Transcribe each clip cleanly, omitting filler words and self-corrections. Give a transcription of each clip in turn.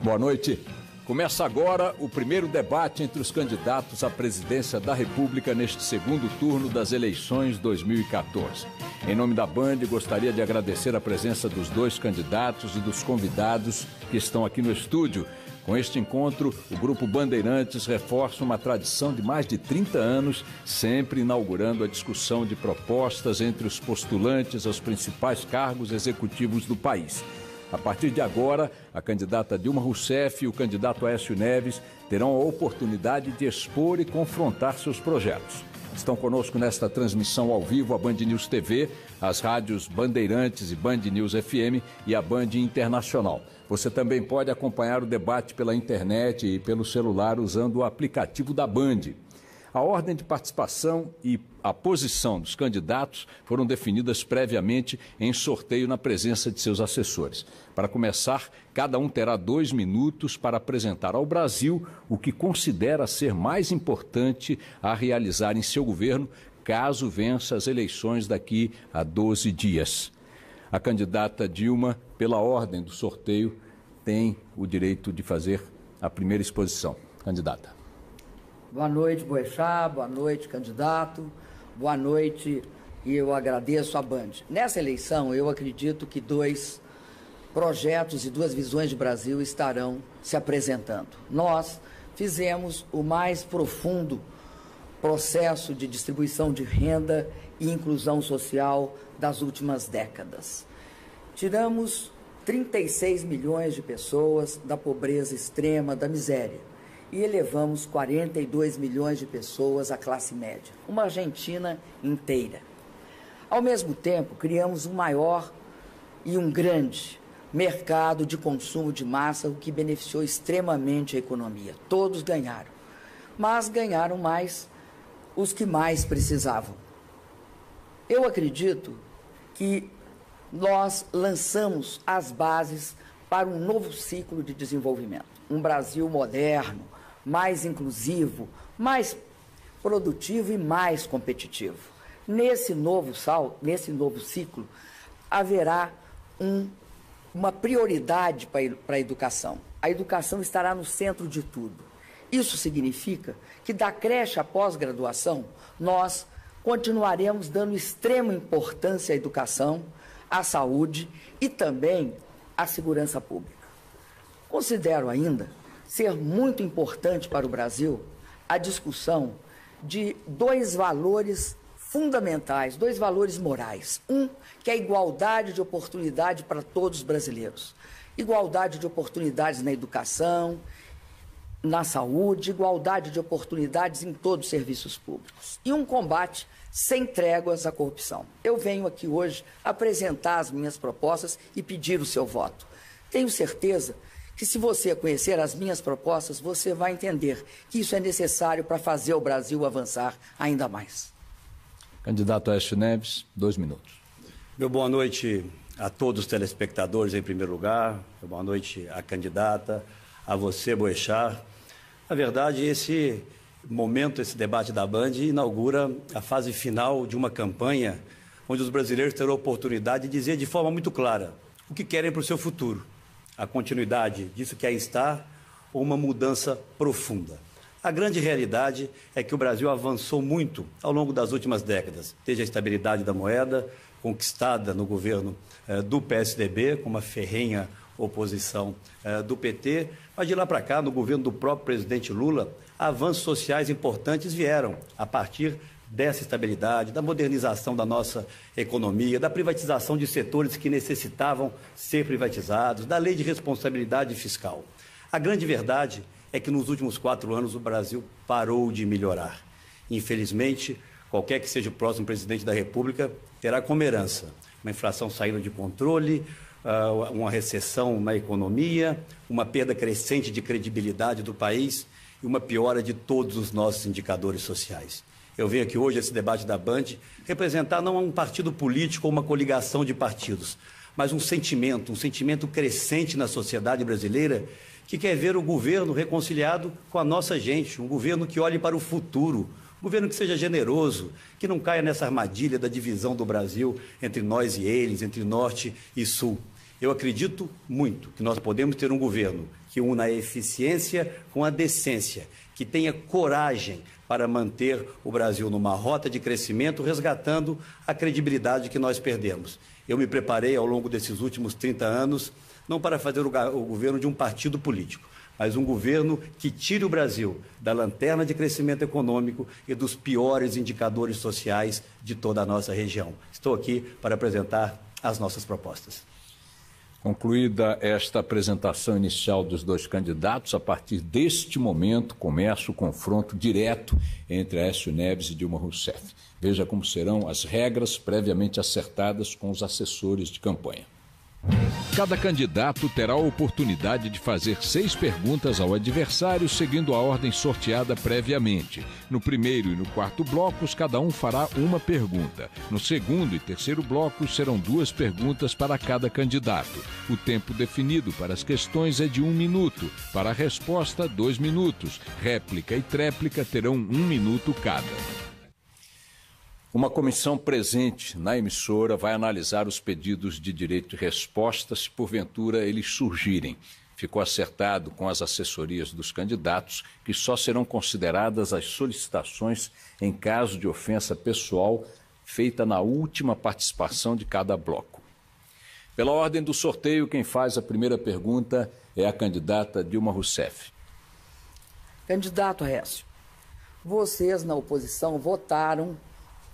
Boa noite. Começa agora o primeiro debate entre os candidatos à presidência da República neste segundo turno das eleições 2014. Em nome da Band, gostaria de agradecer a presença dos dois candidatos e dos convidados que estão aqui no estúdio. Com este encontro, o Grupo Bandeirantes reforça uma tradição de mais de 30 anos, sempre inaugurando a discussão de propostas entre os postulantes aos principais cargos executivos do país. A partir de agora, a candidata Dilma Rousseff e o candidato Aécio Neves terão a oportunidade de expor e confrontar seus projetos. Estão conosco nesta transmissão ao vivo a Band News TV, as rádios Bandeirantes e Band News FM e a Band Internacional. Você também pode acompanhar o debate pela internet e pelo celular usando o aplicativo da Band. A ordem de participação e a posição dos candidatos foram definidas previamente em sorteio na presença de seus assessores. Para começar, cada um terá 2 minutos para apresentar ao Brasil o que considera ser mais importante a realizar em seu governo, caso vença as eleições daqui a 12 dias. A candidata Dilma, pela ordem do sorteio, tem o direito de fazer a primeira exposição. Candidata. Boa noite, Boechat, boa noite, candidato, boa noite, e eu agradeço a Band. Nessa eleição, eu acredito que 2 projetos e 2 visões de Brasil estarão se apresentando. Nós fizemos o mais profundo processo de distribuição de renda e inclusão social das últimas décadas. Tiramos 36 milhões de pessoas da pobreza extrema, da miséria. E elevamos 42 milhões de pessoas à classe média, uma Argentina inteira. Ao mesmo tempo, criamos um maior e um grande mercado de consumo de massa, o que beneficiou extremamente a economia. Todos ganharam, mas ganharam mais os que mais precisavam. Eu acredito que nós lançamos as bases para um novo ciclo de desenvolvimento. Um Brasil moderno, mais inclusivo, mais produtivo e mais competitivo. Nesse novo ciclo, haverá uma prioridade para a educação. A educação estará no centro de tudo. Isso significa que da creche à pós-graduação, nós continuaremos dando extrema importância à educação, à saúde e também à segurança pública. Considero ainda ser muito importante para o Brasil a discussão de 2 valores fundamentais, 2 valores morais. Um, que é a igualdade de oportunidade para todos os brasileiros. Igualdade de oportunidades na educação, na saúde, igualdade de oportunidades em todos os serviços públicos. E um combate sem tréguas à corrupção. Eu venho aqui hoje apresentar as minhas propostas e pedir o seu voto. Tenho certeza que se você conhecer as minhas propostas, você vai entender que isso é necessário para fazer o Brasil avançar ainda mais. Candidato Aécio Neves, 2 minutos. Meu boa noite a todos os telespectadores, em primeiro lugar. Meu boa noite à candidata, a você, Boechat. Na verdade, esse momento, esse debate da Band, inaugura a fase final de uma campanha onde os brasileiros terão a oportunidade de dizer de forma muito clara o que querem para o seu futuro. A continuidade disso que aí está ou uma mudança profunda. A grande realidade é que o Brasil avançou muito ao longo das últimas décadas, desde a estabilidade da moeda, conquistada no governo do PSDB, com uma ferrenha oposição do PT, mas de lá para cá, no governo do próprio presidente Lula, avanços sociais importantes vieram a partir dessa estabilidade, da modernização da nossa economia, da privatização de setores que necessitavam ser privatizados, da lei de responsabilidade fiscal. A grande verdade é que nos últimos 4 anos o Brasil parou de melhorar. Infelizmente, qualquer que seja o próximo presidente da República terá como herança uma inflação saindo de controle, uma recessão na economia, uma perda crescente de credibilidade do país e uma piora de todos os nossos indicadores sociais. Eu venho aqui hoje, esse debate da Band, representar não um partido político ou uma coligação de partidos, mas um sentimento crescente na sociedade brasileira que quer ver o governo reconciliado com a nossa gente, um governo que olhe para o futuro, um governo que seja generoso, que não caia nessa armadilha da divisão do Brasil entre nós e eles, entre norte e sul. Eu acredito muito que nós podemos ter um governo que una a eficiência com a decência, que tenha coragem para manter o Brasil numa rota de crescimento, resgatando a credibilidade que nós perdemos. Eu me preparei ao longo desses últimos 30 anos, não para fazer o governo de um partido político, mas um governo que tire o Brasil da lanterna de crescimento econômico e dos piores indicadores sociais de toda a nossa região. Estou aqui para apresentar as nossas propostas. Concluída esta apresentação inicial dos dois candidatos, a partir deste momento começa o confronto direto entre Aécio Neves e Dilma Rousseff. Veja como serão as regras previamente acertadas com os assessores de campanha. Cada candidato terá a oportunidade de fazer 6 perguntas ao adversário, seguindo a ordem sorteada previamente. No primeiro e no quarto blocos, cada um fará uma pergunta. No segundo e terceiro blocos, serão 2 perguntas para cada candidato. O tempo definido para as questões é de 1 minuto. Para a resposta, 2 minutos. Réplica e tréplica terão 1 minuto cada. Uma comissão presente na emissora vai analisar os pedidos de direito de resposta se porventura eles surgirem. Ficou acertado com as assessorias dos candidatos que só serão consideradas as solicitações em caso de ofensa pessoal feita na última participação de cada bloco. Pela ordem do sorteio, quem faz a primeira pergunta é a candidata Dilma Rousseff. Candidato Aécio, vocês na oposição votaram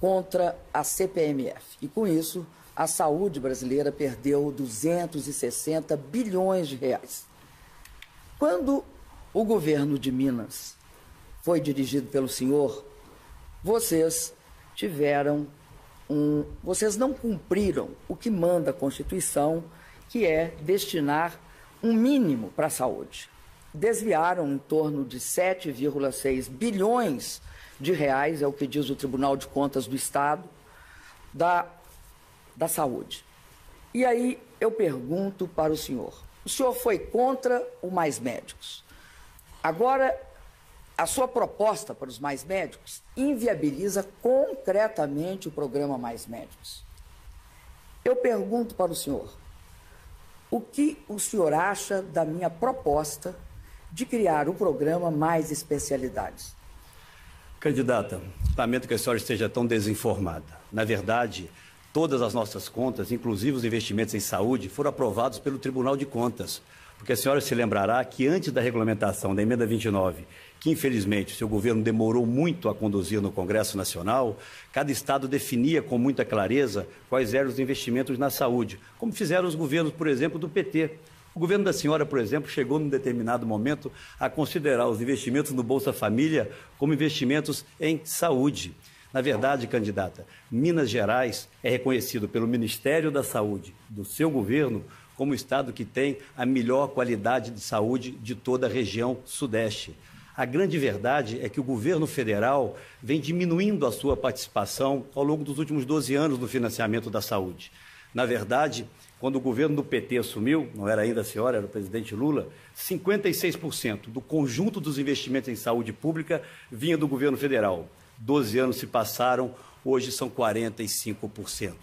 contra a CPMF. E, com isso, a saúde brasileira perdeu 260 bilhões de reais. Quando o governo de Minas foi dirigido pelo senhor, vocês não cumpriram o que manda a Constituição, que é destinar um mínimo para a saúde. Desviaram em torno de 7,6 bilhões de reais, é o que diz o Tribunal de Contas do Estado, da saúde. E aí eu pergunto para o senhor foi contra o Mais Médicos. Agora, a sua proposta para os Mais Médicos inviabiliza concretamente o programa Mais Médicos. Eu pergunto para o senhor, o que o senhor acha da minha proposta de criar o programa Mais Especialidades? Candidata, lamento que a senhora esteja tão desinformada. Na verdade, todas as nossas contas, inclusive os investimentos em saúde, foram aprovados pelo Tribunal de Contas. Porque a senhora se lembrará que antes da regulamentação da emenda 29, que infelizmente o seu governo demorou muito a conduzir no Congresso Nacional, cada estado definia com muita clareza quais eram os investimentos na saúde, como fizeram os governos, por exemplo, do PT. O governo da senhora, por exemplo, chegou num determinado momento a considerar os investimentos no Bolsa Família como investimentos em saúde. Na verdade, candidata, Minas Gerais é reconhecido pelo Ministério da Saúde do seu governo como o estado que tem a melhor qualidade de saúde de toda a região sudeste. A grande verdade é que o governo federal vem diminuindo a sua participação ao longo dos últimos 12 anos no financiamento da saúde. Na verdade, quando o governo do PT assumiu, não era ainda a senhora, era o presidente Lula, 56% do conjunto dos investimentos em saúde pública vinha do governo federal. 12 anos se passaram, hoje são 45%.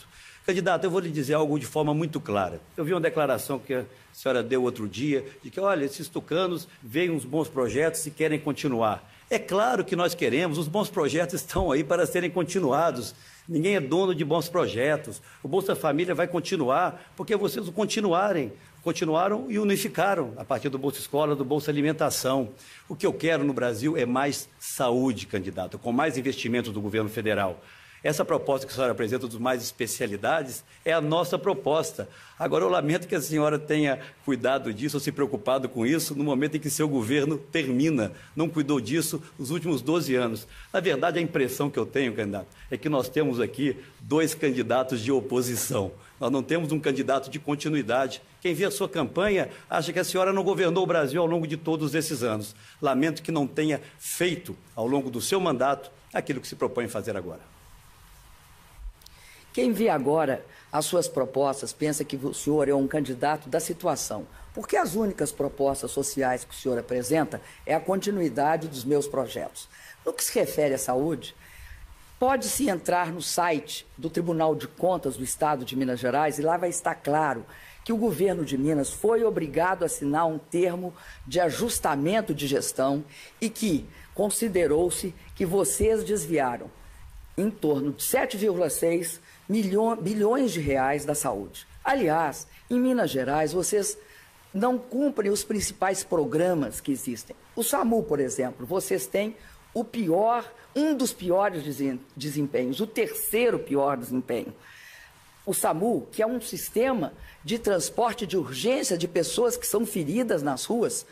Candidato, eu vou lhe dizer algo de forma muito clara. Eu vi uma declaração que a senhora deu outro dia, de que, olha, esses tucanos veem uns bons projetos e querem continuar. É claro que nós queremos, os bons projetos estão aí para serem continuados. Ninguém é dono de bons projetos. O Bolsa Família vai continuar porque vocês o continuaram e unificaram a partir do Bolsa Escola, do Bolsa Alimentação. O que eu quero no Brasil é mais saúde, candidato, com mais investimentos do governo federal. Essa proposta que a senhora apresenta dos mais especialidades é a nossa proposta. Agora, eu lamento que a senhora tenha cuidado disso ou se preocupado com isso no momento em que seu governo termina. Não cuidou disso nos últimos 12 anos. Na verdade, a impressão que eu tenho, candidato, é que nós temos aqui 2 candidatos de oposição. Nós não temos um candidato de continuidade. Quem vê a sua campanha acha que a senhora não governou o Brasil ao longo de todos esses anos. Lamento que não tenha feito, ao longo do seu mandato, aquilo que se propõe fazer agora. Quem vê agora as suas propostas pensa que o senhor é um candidato da situação, porque as únicas propostas sociais que o senhor apresenta é a continuidade dos meus projetos. No que se refere à saúde, Pode-se entrar no site do Tribunal de Contas do Estado de Minas Gerais e lá vai estar claro que o governo de Minas foi obrigado a assinar um termo de ajustamento de gestão e que considerou-se que vocês desviaram em torno de 7,6 bilhões de reais da saúde. Aliás, em Minas Gerais, vocês não cumprem os principais programas que existem. O SAMU, por exemplo, vocês têm um dos piores desempenhos, o terceiro pior desempenho. O SAMU, que é um sistema de transporte de urgência de pessoas que são feridas nas ruas,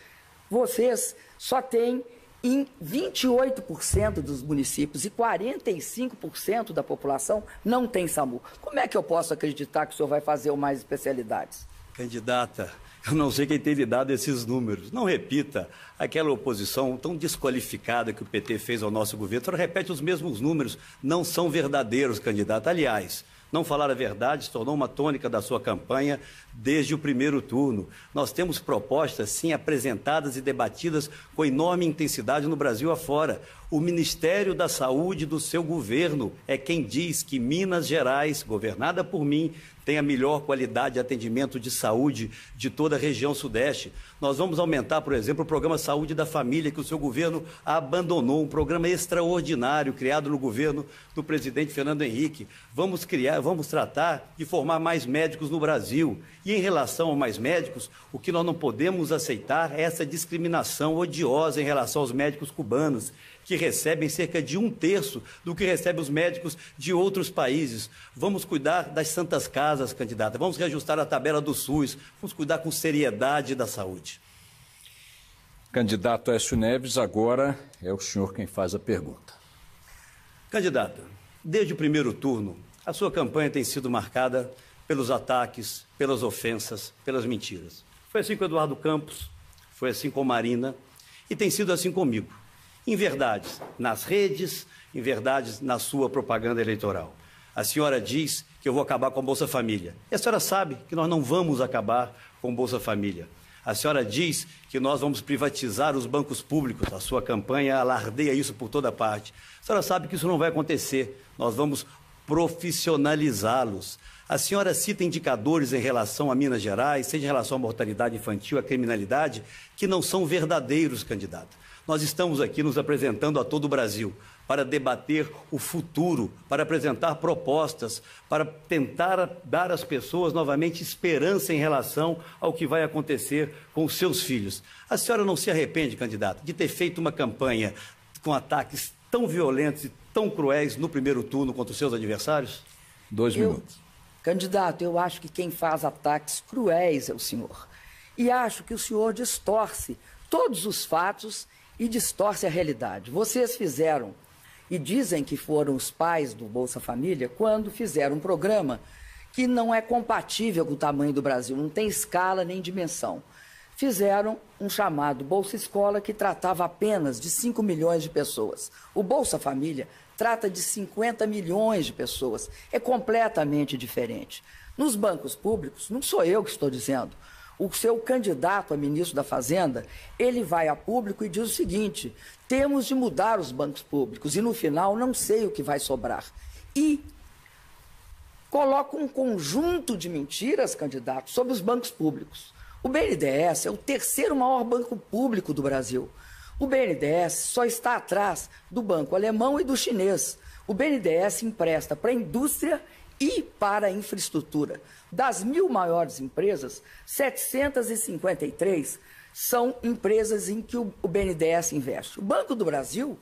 vocês só têm em 28% dos municípios e 45% da população não tem SAMU. Como é que eu posso acreditar que o senhor vai fazer mais especialidades? Candidata, eu não sei quem tem lhe dado esses números. Não repita aquela oposição tão desqualificada que o PT fez ao nosso governo. Só repete os mesmos números. Não são verdadeiros, candidata. Aliás, não falar a verdade se tornou uma tônica da sua campanha desde o primeiro turno. Nós temos propostas, sim, apresentadas e debatidas com enorme intensidade no Brasil afora. O Ministério da Saúde do seu governo é quem diz que Minas Gerais, governada por mim, tem a melhor qualidade de atendimento de saúde de toda a região sudeste. Nós vamos aumentar, por exemplo, o programa Saúde da Família, que o seu governo abandonou, um programa extraordinário criado no governo do presidente Fernando Henrique. Vamos tratar de formar mais médicos no Brasil. E em relação a mais médicos, o que nós não podemos aceitar é essa discriminação odiosa em relação aos médicos cubanos, que recebem cerca de 1/3 do que recebem os médicos de outros países. Vamos cuidar das santas casas, candidata. Vamos reajustar a tabela do SUS. Vamos cuidar com seriedade da saúde. Candidato Aécio Neves, agora é o senhor quem faz a pergunta. Candidata, desde o primeiro turno, a sua campanha tem sido marcada pelos ataques, pelas ofensas, pelas mentiras. Foi assim com Eduardo Campos, foi assim com Marina e tem sido assim comigo. Em verdades nas redes, em verdades na sua propaganda eleitoral. A senhora diz que eu vou acabar com a Bolsa Família. E a senhora sabe que nós não vamos acabar com a Bolsa Família. A senhora diz que nós vamos privatizar os bancos públicos. A sua campanha alardeia isso por toda parte. A senhora sabe que isso não vai acontecer. Nós vamos profissionalizá-los. A senhora cita indicadores em relação a Minas Gerais, seja em relação à mortalidade infantil, à criminalidade, que não são verdadeiros, candidata. Nós estamos aqui nos apresentando a todo o Brasil para debater o futuro, para apresentar propostas, para tentar dar às pessoas novamente esperança em relação ao que vai acontecer com os seus filhos. A senhora não se arrepende, candidata, de ter feito uma campanha com ataques tão violentos e tão cruéis no primeiro turno contra os seus adversários? 2 minutos. Candidato, eu acho que quem faz ataques cruéis é o senhor. E acho que o senhor distorce todos os fatos e distorce a realidade. Vocês fizeram, e dizem que foram os pais do Bolsa Família, quando fizeram um programa que não é compatível com o tamanho do Brasil, não tem escala nem dimensão. Fizeram um chamado Bolsa Escola, que tratava apenas de 5 milhões de pessoas. O Bolsa Família trata de 50 milhões de pessoas. É completamente diferente. Nos bancos públicos, não sou eu que estou dizendo, o seu candidato a ministro da Fazenda, ele vai a público e diz o seguinte: temos de mudar os bancos públicos e no final não sei o que vai sobrar. E coloca um conjunto de mentiras, candidato, sobre os bancos públicos. O BNDES é o terceiro maior banco público do Brasil. O BNDES só está atrás do banco alemão e do chinês. O BNDES empresta para a indústria e para a infraestrutura. Das 1.000 maiores empresas, 753 são empresas em que o BNDES investe. O Banco do Brasil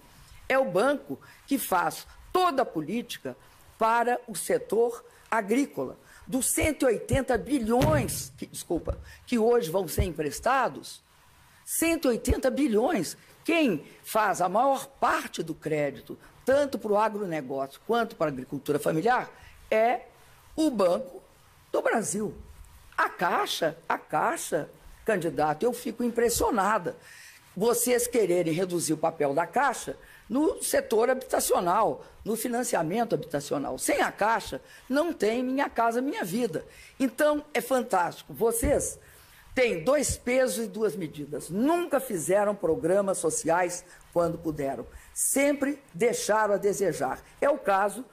é o banco que faz toda a política para o setor agrícola. Dos 180 bilhões, que hoje vão ser emprestados, 180 bilhões, quem faz a maior parte do crédito, tanto para o agronegócio quanto para a agricultura familiar, é o Banco do Brasil. A Caixa, candidato, eu fico impressionada. Vocês quererem reduzir o papel da Caixa no setor habitacional, no financiamento habitacional. Sem a Caixa, não tem Minha Casa Minha Vida. Então, é fantástico. Vocês têm 2 pesos e 2 medidas. Nunca fizeram programas sociais quando puderam. sempre deixaram a desejar. É o caso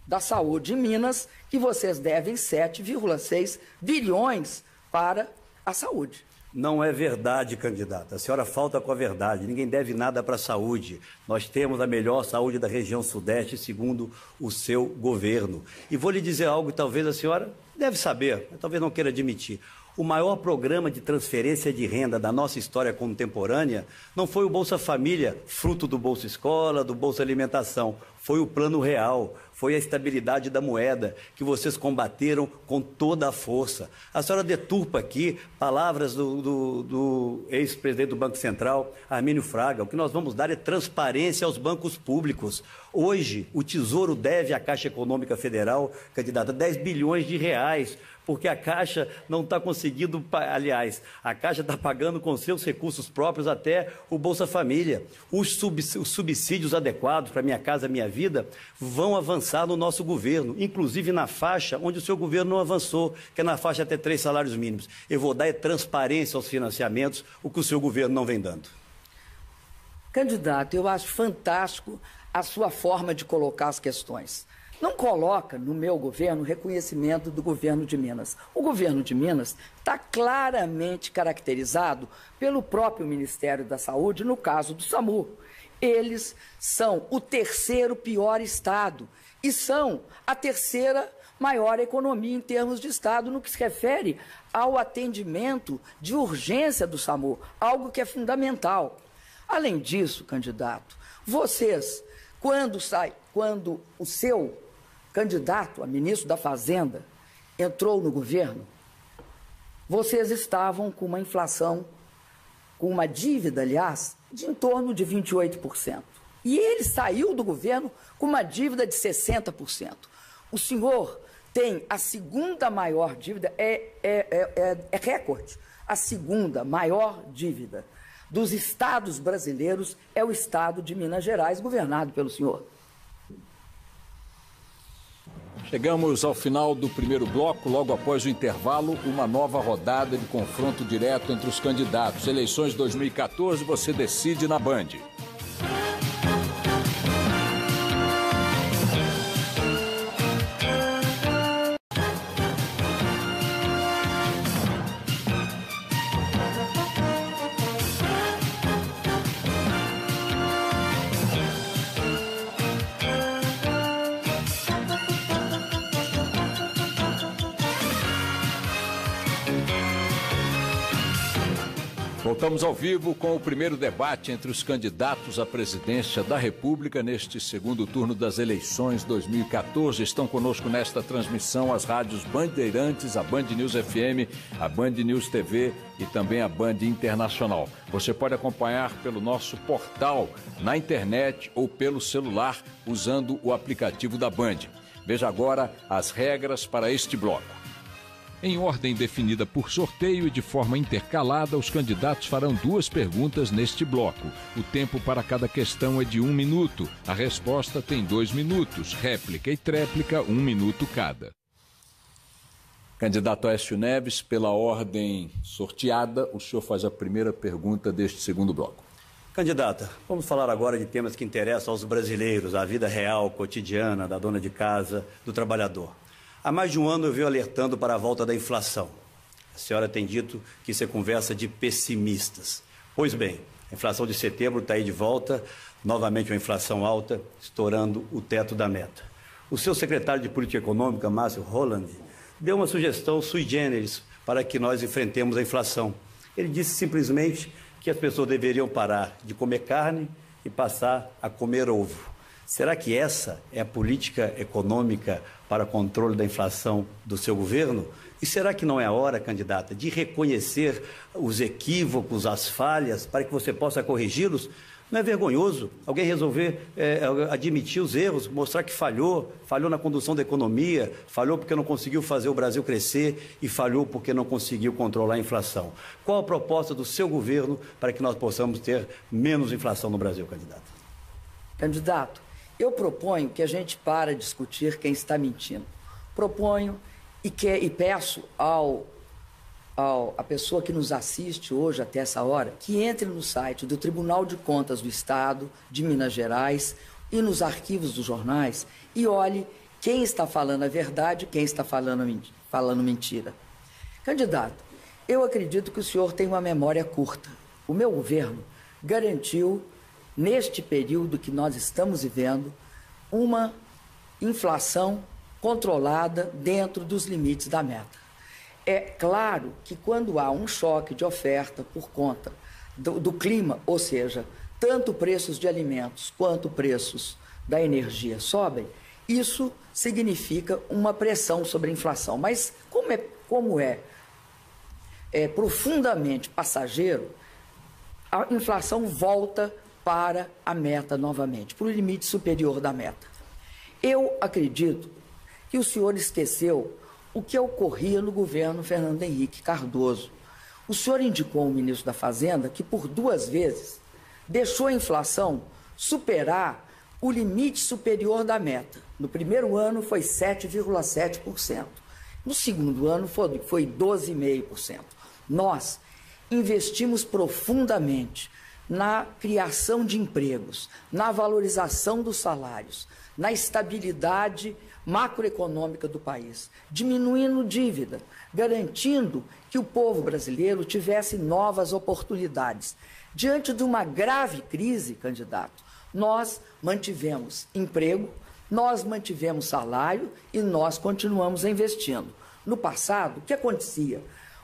da saúde em Minas, que vocês devem 7,6 bilhões para a saúde. Não é verdade, candidata. A senhora falta com a verdade. Ninguém deve nada para a saúde. Nós temos a melhor saúde da região sudeste, segundo o seu governo. E vou lhe dizer algo que talvez a senhora deve saber, mas talvez não queira admitir. O maior programa de transferência de renda da nossa história contemporânea não foi o Bolsa Família, fruto do Bolsa Escola, do Bolsa Alimentação. Foi o Plano Real, foi a estabilidade da moeda, que vocês combateram com toda a força. A senhora deturpa aqui palavras do ex-presidente do Banco Central, Armínio Fraga. O que nós vamos dar é transparência aos bancos públicos. Hoje, o Tesouro deve à Caixa Econômica Federal, candidata, 10 bilhões de reais, porque a Caixa não está conseguindo, aliás, a Caixa está pagando com seus recursos próprios até o Bolsa Família. Os subsídios adequados para Minha Casa Minha Vida vão avançar no nosso governo, inclusive na faixa onde o seu governo não avançou, que é na faixa até 3 salários mínimos. Eu vou dar transparência aos financiamentos, o que o seu governo não vem dando. Candidato, eu acho fantástico a sua forma de colocar as questões. Não coloca no meu governo reconhecimento do governo de Minas. O governo de Minas está claramente caracterizado pelo próprio Ministério da Saúde, no caso do SAMU. Eles são o terceiro pior estado e são a terceira maior economia em termos de estado no que se refere ao atendimento de urgência do SAMU, algo que é fundamental. Além disso, candidato, vocês, quando o seu candidato a ministro da Fazenda entrou no governo, vocês estavam com uma inflação, com uma dívida, aliás, de em torno de 28%. E ele saiu do governo com uma dívida de 60%. O senhor tem a segunda maior dívida, é recorde, a segunda maior dívida dos estados brasileiros é o estado de Minas Gerais, governado pelo senhor. Chegamos ao final do primeiro bloco. Logo após o intervalo, uma nova rodada de confronto direto entre os candidatos. Eleições 2014, você decide na Band. Voltamos ao vivo com o primeiro debate entre os candidatos à presidência da República neste segundo turno das eleições 2014. Estão conosco nesta transmissão as rádios Bandeirantes, a Band News FM, a Band News TV e também a Band Internacional. Você pode acompanhar pelo nosso portal, na internet ou pelo celular, usando o aplicativo da Band. Veja agora as regras para este bloco. Em ordem definida por sorteio e de forma intercalada, os candidatos farão 2 perguntas neste bloco. O tempo para cada questão é de 1 minuto. A resposta tem 2 minutos. Réplica e tréplica, 1 minuto cada. Candidato Aécio Neves, pela ordem sorteada, o senhor faz a primeira pergunta deste segundo bloco. Candidata, vamos falar agora de temas que interessam aos brasileiros, a vida real, cotidiana, da dona de casa, do trabalhador. Há mais de um ano eu venho alertando para a volta da inflação. A senhora tem dito que isso é conversa de pessimistas. Pois bem, a inflação de setembro está aí de volta, novamente uma inflação alta, estourando o teto da meta. O seu secretário de Política Econômica, Márcio Holland, deu uma sugestão sui generis para que nós enfrentemos a inflação. Ele disse simplesmente que as pessoas deveriam parar de comer carne e passar a comer ovo. Será que essa é a política econômica para controle da inflação do seu governo? E será que não é a hora, candidata, de reconhecer os equívocos, as falhas, para que você possa corrigi-los? Não é vergonhoso alguém resolver admitir os erros, mostrar que falhou na condução da economia, falhou porque não conseguiu fazer o Brasil crescer e falhou porque não conseguiu controlar a inflação? Qual a proposta do seu governo para que nós possamos ter menos inflação no Brasil, candidata? Candidato, eu proponho que a gente pare de discutir quem está mentindo. Proponho e peço ao a pessoa que nos assiste hoje até essa hora, que entre no site do Tribunal de Contas do Estado de Minas Gerais e nos arquivos dos jornais e olhe quem está falando a verdade e quem está falando mentira. Candidato, eu acredito que o senhor tem uma memória curta. O meu governo garantiu, neste período que nós estamos vivendo, uma inflação controlada dentro dos limites da meta. É claro que quando há um choque de oferta por conta do clima, ou seja, tanto preços de alimentos quanto preços da energia sobem, isso significa uma pressão sobre a inflação. Mas como é profundamente passageiro, a inflação volta para a meta novamente, para o limite superior da meta. Eu acredito que o senhor esqueceu o que ocorria no governo Fernando Henrique Cardoso. O senhor indicou ao ministro da Fazenda que, por 2 vezes, deixou a inflação superar o limite superior da meta. No primeiro ano foi 7,7%. No segundo ano foi 12,5%. Nós investimos profundamente na criação de empregos, na valorização dos salários, na estabilidade macroeconômica do país, diminuindo dívida, garantindo que o povo brasileiro tivesse novas oportunidades. Diante de uma grave crise, candidato, nós mantivemos emprego, nós mantivemos salário e nós continuamos investindo. No passado, o que acontecia?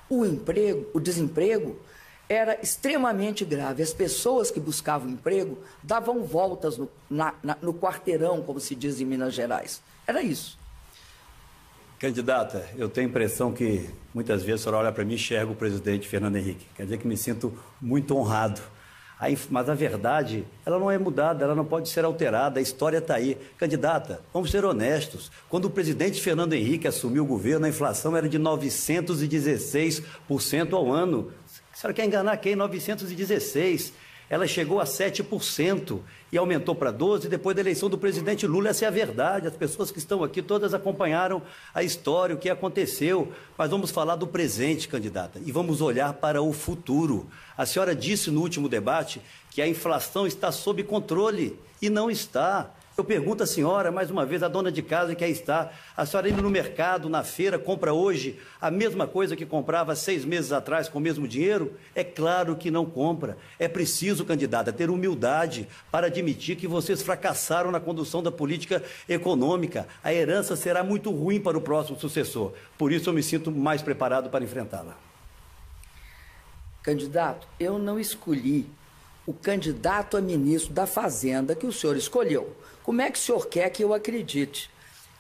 O desemprego era extremamente grave. As pessoas que buscavam emprego davam voltas no quarteirão, como se diz em Minas Gerais. Era isso. Candidata, eu tenho a impressão que muitas vezes a senhora olha para mim e enxerga o presidente Fernando Henrique. Quer dizer que me sinto muito honrado. Mas a verdade, ela não é mudada, ela não pode ser alterada, a história está aí. Candidata, vamos ser honestos. Quando o presidente Fernando Henrique assumiu o governo, a inflação era de 916% ao ano. A senhora quer enganar quem? 916%. Ela chegou a 7% e aumentou para 12% depois da eleição do presidente Lula. Essa é a verdade. As pessoas que estão aqui todas acompanharam a história, o que aconteceu. Mas vamos falar do presente, candidata, e vamos olhar para o futuro. A senhora disse no último debate que a inflação está sob controle e não está. Eu pergunto à senhora, mais uma vez, a dona de casa que aí está, a senhora indo no mercado, na feira, compra hoje a mesma coisa que comprava 6 meses atrás com o mesmo dinheiro? É claro que não compra. É preciso, candidata, ter humildade para admitir que vocês fracassaram na condução da política econômica. A herança será muito ruim para o próximo sucessor. Por isso eu me sinto mais preparado para enfrentá-la. Candidato, eu não escolhi o candidato a ministro da Fazenda que o senhor escolheu. Como é que o senhor quer que eu acredite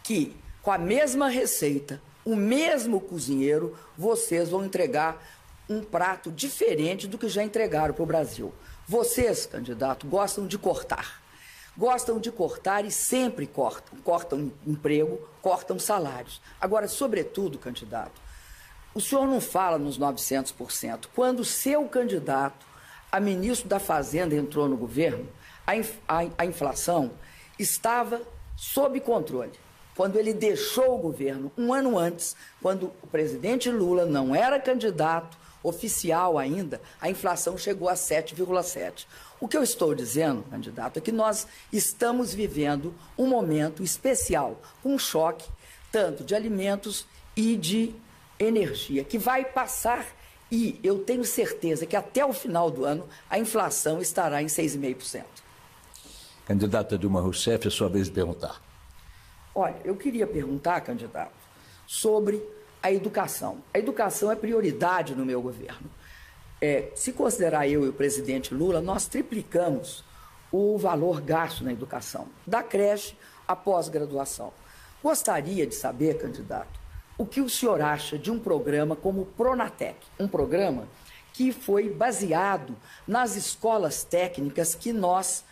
que, com a mesma receita, o mesmo cozinheiro, vocês vão entregar um prato diferente do que já entregaram para o Brasil? Vocês, candidato, gostam de cortar. Gostam de cortar e sempre cortam. Cortam emprego, cortam salários. Agora, sobretudo, candidato, o senhor não fala nos 900%. Quando o seu candidato a ministro da Fazenda entrou no governo, a inflação estava sob controle. Quando ele deixou o governo, um ano antes, quando o presidente Lula não era candidato oficial ainda, a inflação chegou a 7,7%. O que eu estou dizendo, candidato, é que nós estamos vivendo um momento especial, um choque tanto de alimentos e de energia, que vai passar. E eu tenho certeza que até o final do ano a inflação estará em 6,5%. Candidata Dilma Rousseff, é sua vez de perguntar. Olha, eu queria perguntar, candidato, sobre a educação. A educação é prioridade no meu governo. Se considerar eu e o presidente Lula, nós triplicamos o valor gasto na educação, da creche à pós-graduação. Gostaria de saber, candidato, o que o senhor acha de um programa como o Pronatec, um programa que foi baseado nas escolas técnicas que nós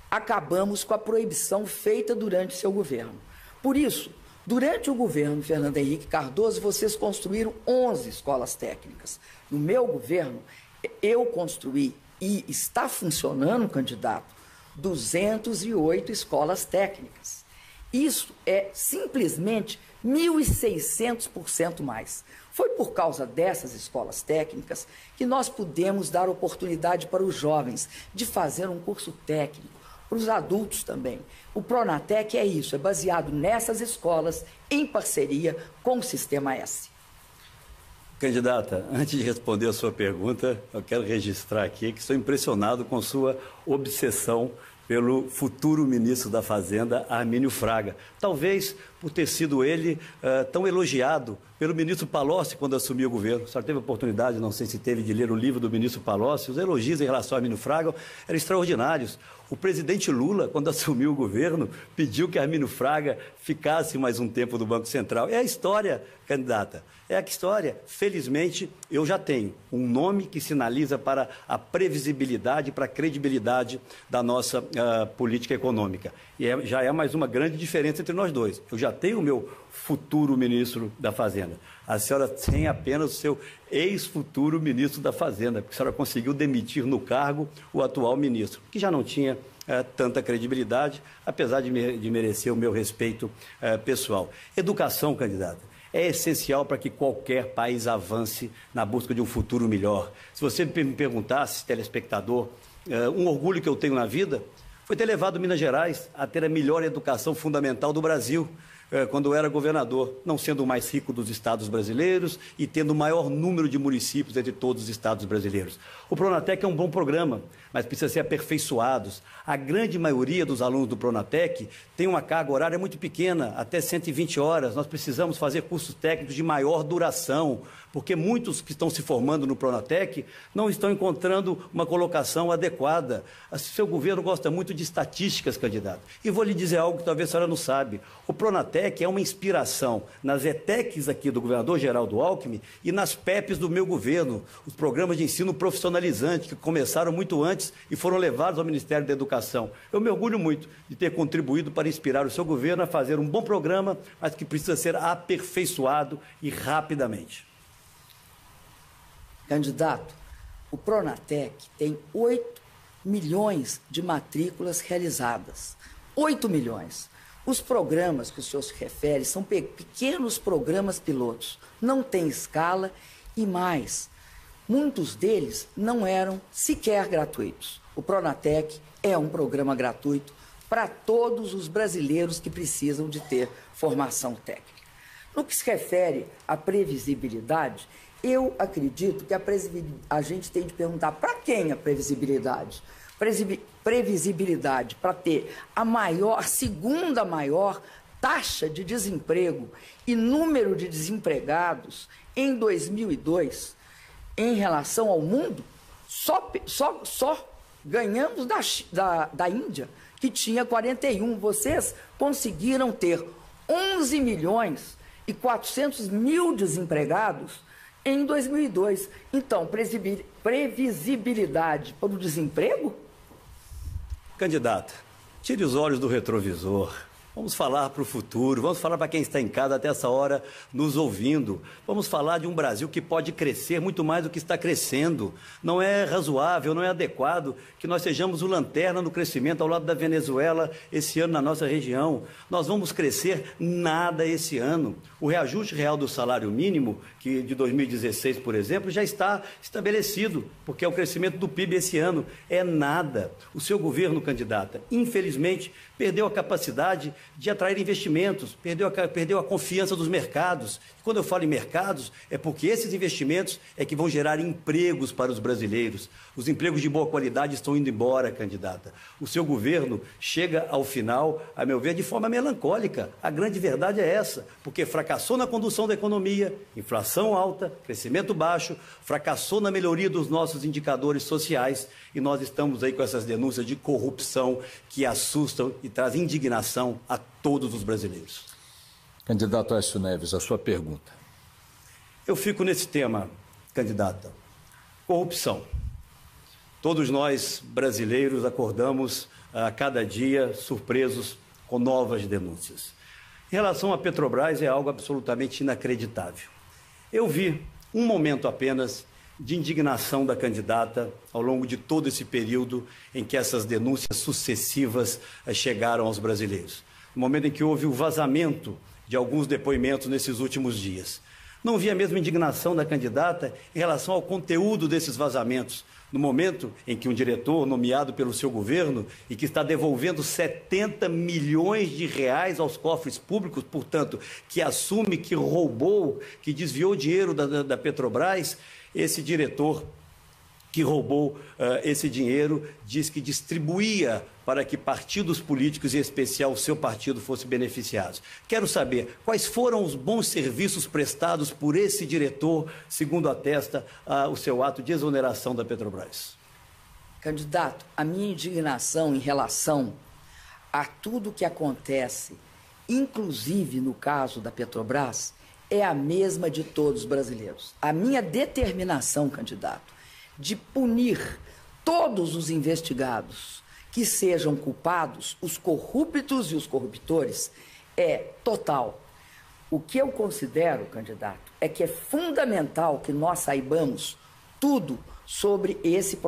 acabamos com a proibição feita durante seu governo. Por isso, durante o governo Fernando Henrique Cardoso, vocês construíram 11 escolas técnicas. No meu governo, eu construí e está funcionando, candidato, 208 escolas técnicas. Isso é simplesmente 1.600% mais. Foi por causa dessas escolas técnicas que nós pudemos dar oportunidade para os jovens de fazer um curso técnico, para os adultos também. O Pronatec é isso, é baseado nessas escolas, em parceria com o Sistema S. Candidata, antes de responder a sua pergunta, eu quero registrar aqui que estou impressionado com sua obsessão pelo futuro ministro da Fazenda, Armínio Fraga. Talvez por ter sido ele tão elogiado pelo ministro Palocci quando assumiu o governo. A senhora teve a oportunidade, não sei se teve, de ler o livro do ministro Palocci. Os elogios em relação a Armínio Fraga eram extraordinários. O presidente Lula, quando assumiu o governo, pediu que Armínio Fraga ficasse mais um tempo no Banco Central. É a história, candidata. É a história. Felizmente, eu já tenho um nome que sinaliza para a previsibilidade, para a credibilidade da nossa política econômica. E já é mais uma grande diferença entre nós dois. Eu já tenho o meu futuro ministro da Fazenda. A senhora tem apenas o seu ex-futuro ministro da Fazenda, porque a senhora conseguiu demitir no cargo o atual ministro, que já não tinha tanta credibilidade, apesar de merecer o meu respeito pessoal. Educação, candidata, é essencial para que qualquer país avance na busca de um futuro melhor. Se você me perguntasse, telespectador, um orgulho que eu tenho na vida foi ter levado Minas Gerais a ter a melhor educação fundamental do Brasil, quando eu era governador, não sendo o mais rico dos estados brasileiros e tendo o maior número de municípios entre todos os estados brasileiros. O Pronatec é um bom programa, mas precisa ser aperfeiçoado. A grande maioria dos alunos do Pronatec tem uma carga horária muito pequena, até 120 horas. Nós precisamos fazer cursos técnicos de maior duração, porque muitos que estão se formando no Pronatec não estão encontrando uma colocação adequada. O seu governo gosta muito de estatísticas, candidato. E vou lhe dizer algo que talvez a senhora não sabe. O Pronatec é uma inspiração nas ETECs aqui do governador Geraldo Alckmin e nas PEPs do meu governo, os programas de ensino profissionalizante que começaram muito antes e foram levados ao Ministério da Educação. Eu me orgulho muito de ter contribuído para inspirar o seu governo a fazer um bom programa, mas que precisa ser aperfeiçoado e rapidamente. Candidato, o Pronatec tem 8 milhões de matrículas realizadas. 8 milhões. Os programas que o senhor se refere são pequenos programas pilotos, não tem escala e mais, muitos deles não eram sequer gratuitos. O Pronatec é um programa gratuito para todos os brasileiros que precisam de ter formação técnica. No que se refere à previsibilidade, eu acredito que a gente tem de perguntar para quem a previsibilidade? Previsibilidade para ter a segunda maior taxa de desemprego e número de desempregados em 2002 em relação ao mundo, só ganhamos da Índia, que tinha 41. Vocês conseguiram ter 11 milhões e 400 mil desempregados em 2002. Então, previsibilidade para o desemprego? Candidata, tire os olhos do retrovisor. Vamos falar para o futuro, vamos falar para quem está em casa até essa hora nos ouvindo. Vamos falar de um Brasil que pode crescer muito mais do que está crescendo. Não é razoável, não é adequado que nós sejamos o lanterna no crescimento ao lado da Venezuela esse ano na nossa região. Nós vamos crescer nada esse ano. O reajuste real do salário mínimo, que de 2016, por exemplo, já está estabelecido, porque é o crescimento do PIB esse ano. É nada. O seu governo, candidata, infelizmente, perdeu a capacidade de atrair investimentos, perdeu a confiança dos mercados. Quando eu falo em mercados, é porque esses investimentos é que vão gerar empregos para os brasileiros. Os empregos de boa qualidade estão indo embora, candidata. O seu governo chega ao final, a meu ver, de forma melancólica. A grande verdade é essa, porque fracassou na condução da economia, inflação alta, crescimento baixo, fracassou na melhoria dos nossos indicadores sociais e nós estamos aí com essas denúncias de corrupção que assustam e trazem indignação a todos os brasileiros. Candidato Aécio Neves, a sua pergunta. Eu fico nesse tema, candidata. Corrupção. Todos nós, brasileiros, acordamos a cada dia surpresos com novas denúncias. Em relação à Petrobras, é algo absolutamente inacreditável. Eu vi um momento apenas de indignação da candidata ao longo de todo esse período em que essas denúncias sucessivas chegaram aos brasileiros. No momento em que houve o vazamento de alguns depoimentos nesses últimos dias. Não vi a mesma indignação da candidata em relação ao conteúdo desses vazamentos, no momento em que um diretor nomeado pelo seu governo e que está devolvendo 70 milhões de reais aos cofres públicos, portanto, que assume que roubou, que desviou dinheiro da Petrobras, esse diretor que roubou esse dinheiro diz que distribuía para que partidos políticos, em especial o seu partido, fossem beneficiados. Quero saber quais foram os bons serviços prestados por esse diretor, segundo atesta o seu ato de exoneração da Petrobras. Candidato, a minha indignação em relação a tudo que acontece, inclusive no caso da Petrobras, é a mesma de todos os brasileiros. A minha determinação, candidato, de punir todos os investigados que sejam culpados, os corruptos e os corruptores, é total. O que eu considero, candidato, é que é fundamental que nós saibamos tudo sobre esse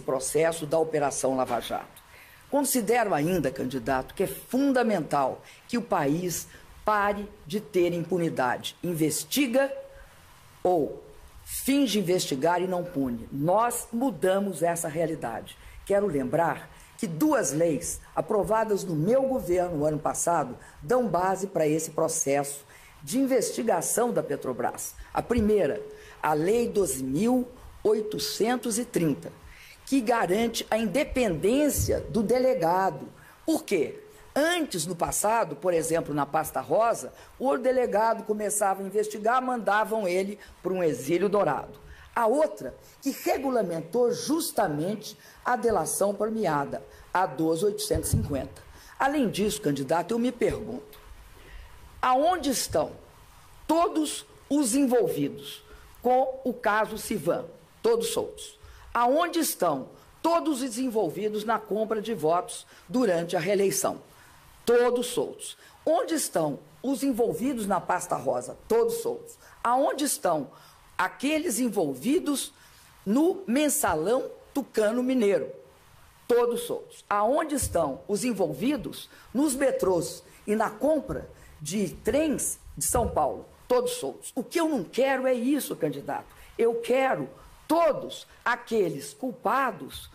processo da Operação Lava Jato. Considero ainda, candidato, que é fundamental que o país pare de ter impunidade. Investiga ou finge investigar e não pune. Nós mudamos essa realidade. Quero lembrar que 2 leis aprovadas no meu governo no ano passado dão base para esse processo de investigação da Petrobras. A primeira, a Lei 12.830, que garante a independência do delegado. Por quê? Antes, no passado, por exemplo, na pasta rosa, o delegado começava a investigar, mandavam ele para um exílio dourado. A outra, que regulamentou justamente a delação premiada, a 12.850. Além disso, candidato, eu me pergunto, aonde estão todos os envolvidos com o caso Civan, todos soltos? Aonde estão todos os envolvidos na compra de votos durante a reeleição? Todos soltos. Onde estão os envolvidos na pasta rosa? Todos soltos. Aonde estão aqueles envolvidos no mensalão Tucano Mineiro? Todos soltos. Aonde estão os envolvidos nos metrôs e na compra de trens de São Paulo? Todos soltos. O que eu não quero é isso, candidato. Eu quero todos aqueles culpados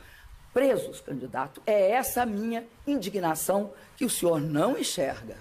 presos, candidato. É essa a minha indignação que o senhor não enxerga.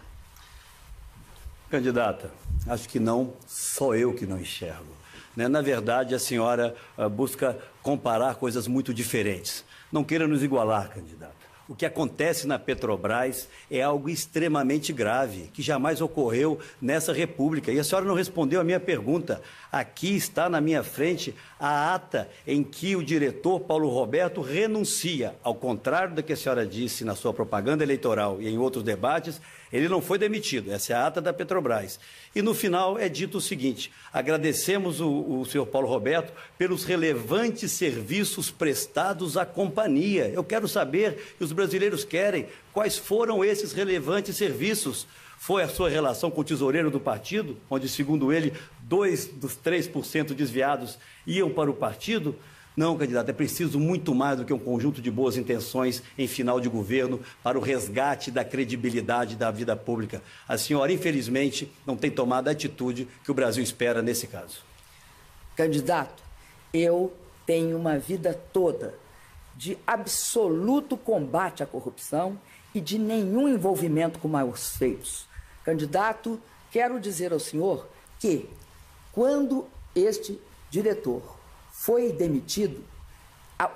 Candidata, acho que não sou eu que não enxergo. Na verdade, a senhora busca comparar coisas muito diferentes. Não queira nos igualar, candidata. O que acontece na Petrobras é algo extremamente grave, que jamais ocorreu nessa República. E a senhora não respondeu a minha pergunta. Aqui está na minha frente a ata em que o diretor Paulo Roberto renuncia. Ao contrário do que a senhora disse na sua propaganda eleitoral e em outros debates, ele não foi demitido. Essa é a ata da Petrobras. E no final é dito o seguinte: agradecemos o senhor Paulo Roberto pelos relevantes serviços prestados à companhia. Eu quero saber, e os brasileiros querem, quais foram esses relevantes serviços. Foi a sua relação com o tesoureiro do partido, onde, segundo ele, 2 dos 3% desviados iam para o partido? Não, candidato, é preciso muito mais do que um conjunto de boas intenções em final de governo para o resgate da credibilidade da vida pública. A senhora, infelizmente, não tem tomado a atitude que o Brasil espera nesse caso. Candidato, eu tenho uma vida toda de absoluto combate à corrupção e de nenhum envolvimento com maus feitos. Candidato, quero dizer ao senhor que, quando este diretor foi demitido,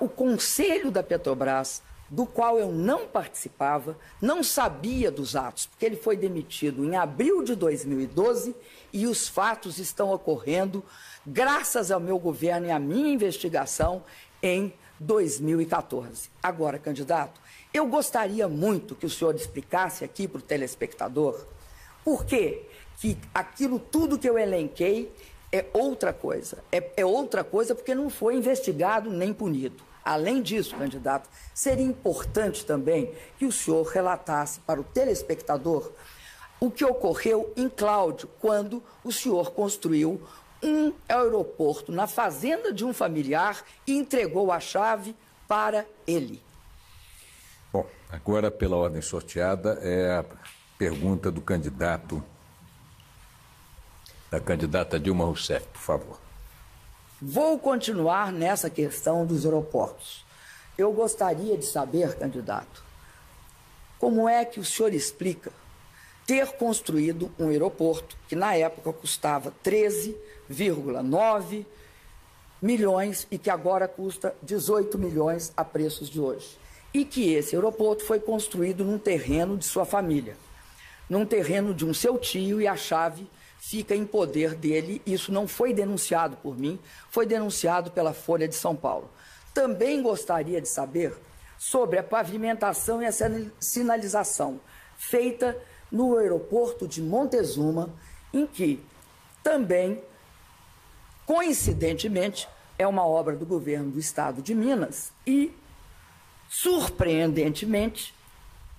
o Conselho da Petrobras, do qual eu não participava, não sabia dos atos, porque ele foi demitido em abril de 2012 e os fatos estão ocorrendo graças ao meu governo e à minha investigação em 2014. Agora, candidato, eu gostaria muito que o senhor explicasse aqui para o telespectador por que aquilo tudo que eu elenquei é outra coisa. É outra coisa porque não foi investigado nem punido. Além disso, candidato, seria importante também que o senhor relatasse para o telespectador o que ocorreu em Cláudio, quando o senhor construiu um aeroporto na fazenda de um familiar e entregou a chave para ele. Bom, agora, pela ordem sorteada, é a pergunta do candidato da candidata Dilma Rousseff, por favor. Vou continuar nessa questão dos aeroportos. Eu gostaria de saber, candidato, como é que o senhor explica ter construído um aeroporto que na época custava 13,9 milhões e que agora custa 18 milhões a preços de hoje. E que esse aeroporto foi construído num terreno de sua família, num terreno de um seu tio, e a chave fica em poder dele. Isso não foi denunciado por mim, foi denunciado pela Folha de São Paulo. Também gostaria de saber sobre a pavimentação e a sinalização feita no aeroporto de Montezuma, em que também, coincidentemente, é uma obra do governo do estado de Minas e, surpreendentemente,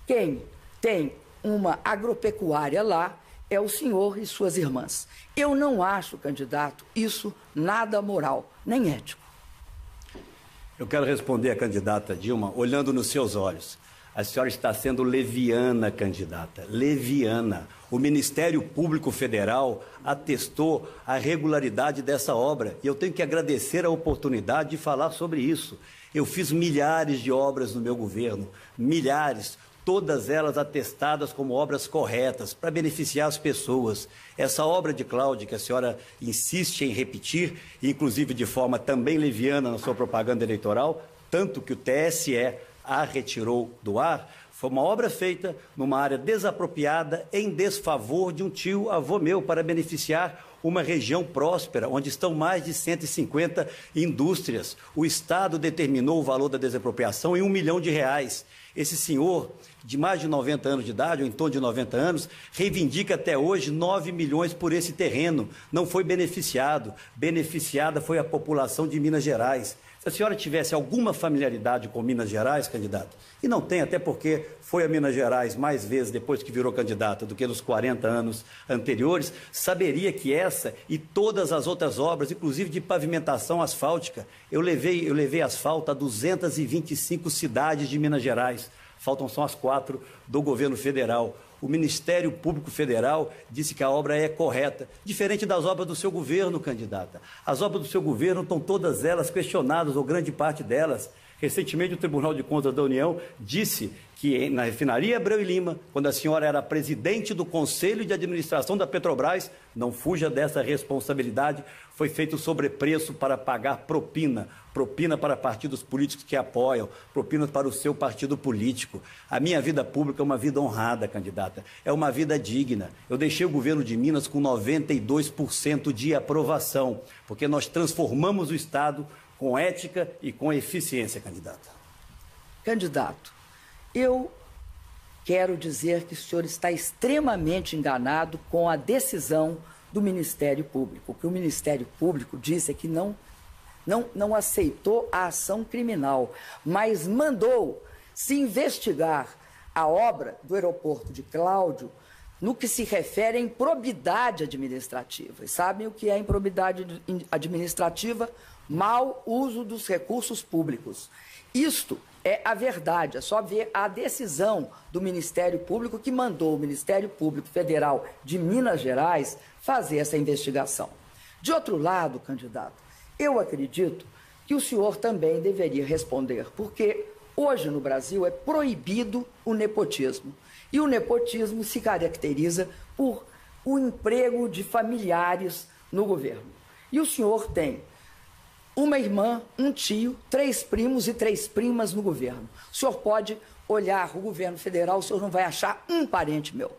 quem tem uma agropecuária lá é o senhor e suas irmãs. Eu não acho, candidato, isso nada moral, nem ético. Eu quero responder à candidata Dilma olhando nos seus olhos. A senhora está sendo leviana, candidata, leviana. O Ministério Público Federal atestou a regularidade dessa obra e eu tenho que agradecer a oportunidade de falar sobre isso. Eu fiz milhares de obras no meu governo, milhares, todas elas atestadas como obras corretas, para beneficiar as pessoas. Essa obra de Cláudia, que a senhora insiste em repetir, inclusive de forma também leviana na sua propaganda eleitoral, tanto que o TSE a retirou do ar, foi uma obra feita numa área desapropriada em desfavor de um tio-avô meu, para beneficiar uma região próspera, onde estão mais de 150 indústrias. O Estado determinou o valor da desapropriação em R$1 milhão. Esse senhor, de mais de 90 anos de idade, ou em torno de 90 anos, reivindica até hoje 9 milhões por esse terreno. Não foi beneficiado. Beneficiada foi a população de Minas Gerais. Se a senhora tivesse alguma familiaridade com Minas Gerais, candidato, e não tem, até porque foi a Minas Gerais mais vezes depois que virou candidata do que nos 40 anos anteriores, saberia que essa e todas as outras obras, inclusive de pavimentação asfáltica, eu levei asfalto a 225 cidades de Minas Gerais. Faltam só as 4 do governo federal. O Ministério Público Federal disse que a obra é correta, diferente das obras do seu governo, candidata. As obras do seu governo estão todas elas questionadas, ou grande parte delas. Recentemente, o Tribunal de Contas da União disse que na refinaria Abreu e Lima, quando a senhora era presidente do Conselho de Administração da Petrobras, não fuja dessa responsabilidade, foi feito sobrepreço para pagar propina para partidos políticos que apoiam, propina para o seu partido político. A minha vida pública é uma vida honrada, candidata, é uma vida digna. Eu deixei o governo de Minas com 92% de aprovação, porque nós transformamos o Estado com ética e com eficiência, candidata. Candidato, eu quero dizer que o senhor está extremamente enganado com a decisão do Ministério Público. O que o Ministério Público disse é que não aceitou a ação criminal, mas mandou se investigar a obra do aeroporto de Cláudio no que se refere à improbidade administrativa. E sabem o que é improbidade administrativa? Mau uso dos recursos públicos. Isto é a verdade, é só ver a decisão do Ministério Público que mandou o Ministério Público Federal de Minas Gerais fazer essa investigação. De outro lado, candidato, eu acredito que o senhor também deveria responder, porque hoje no Brasil é proibido o nepotismo. E o nepotismo se caracteriza por o emprego de familiares no governo. E o senhor tem uma irmã, um tio, 3 primos e 3 primas no governo. O senhor pode olhar o governo federal, o senhor não vai achar um parente meu.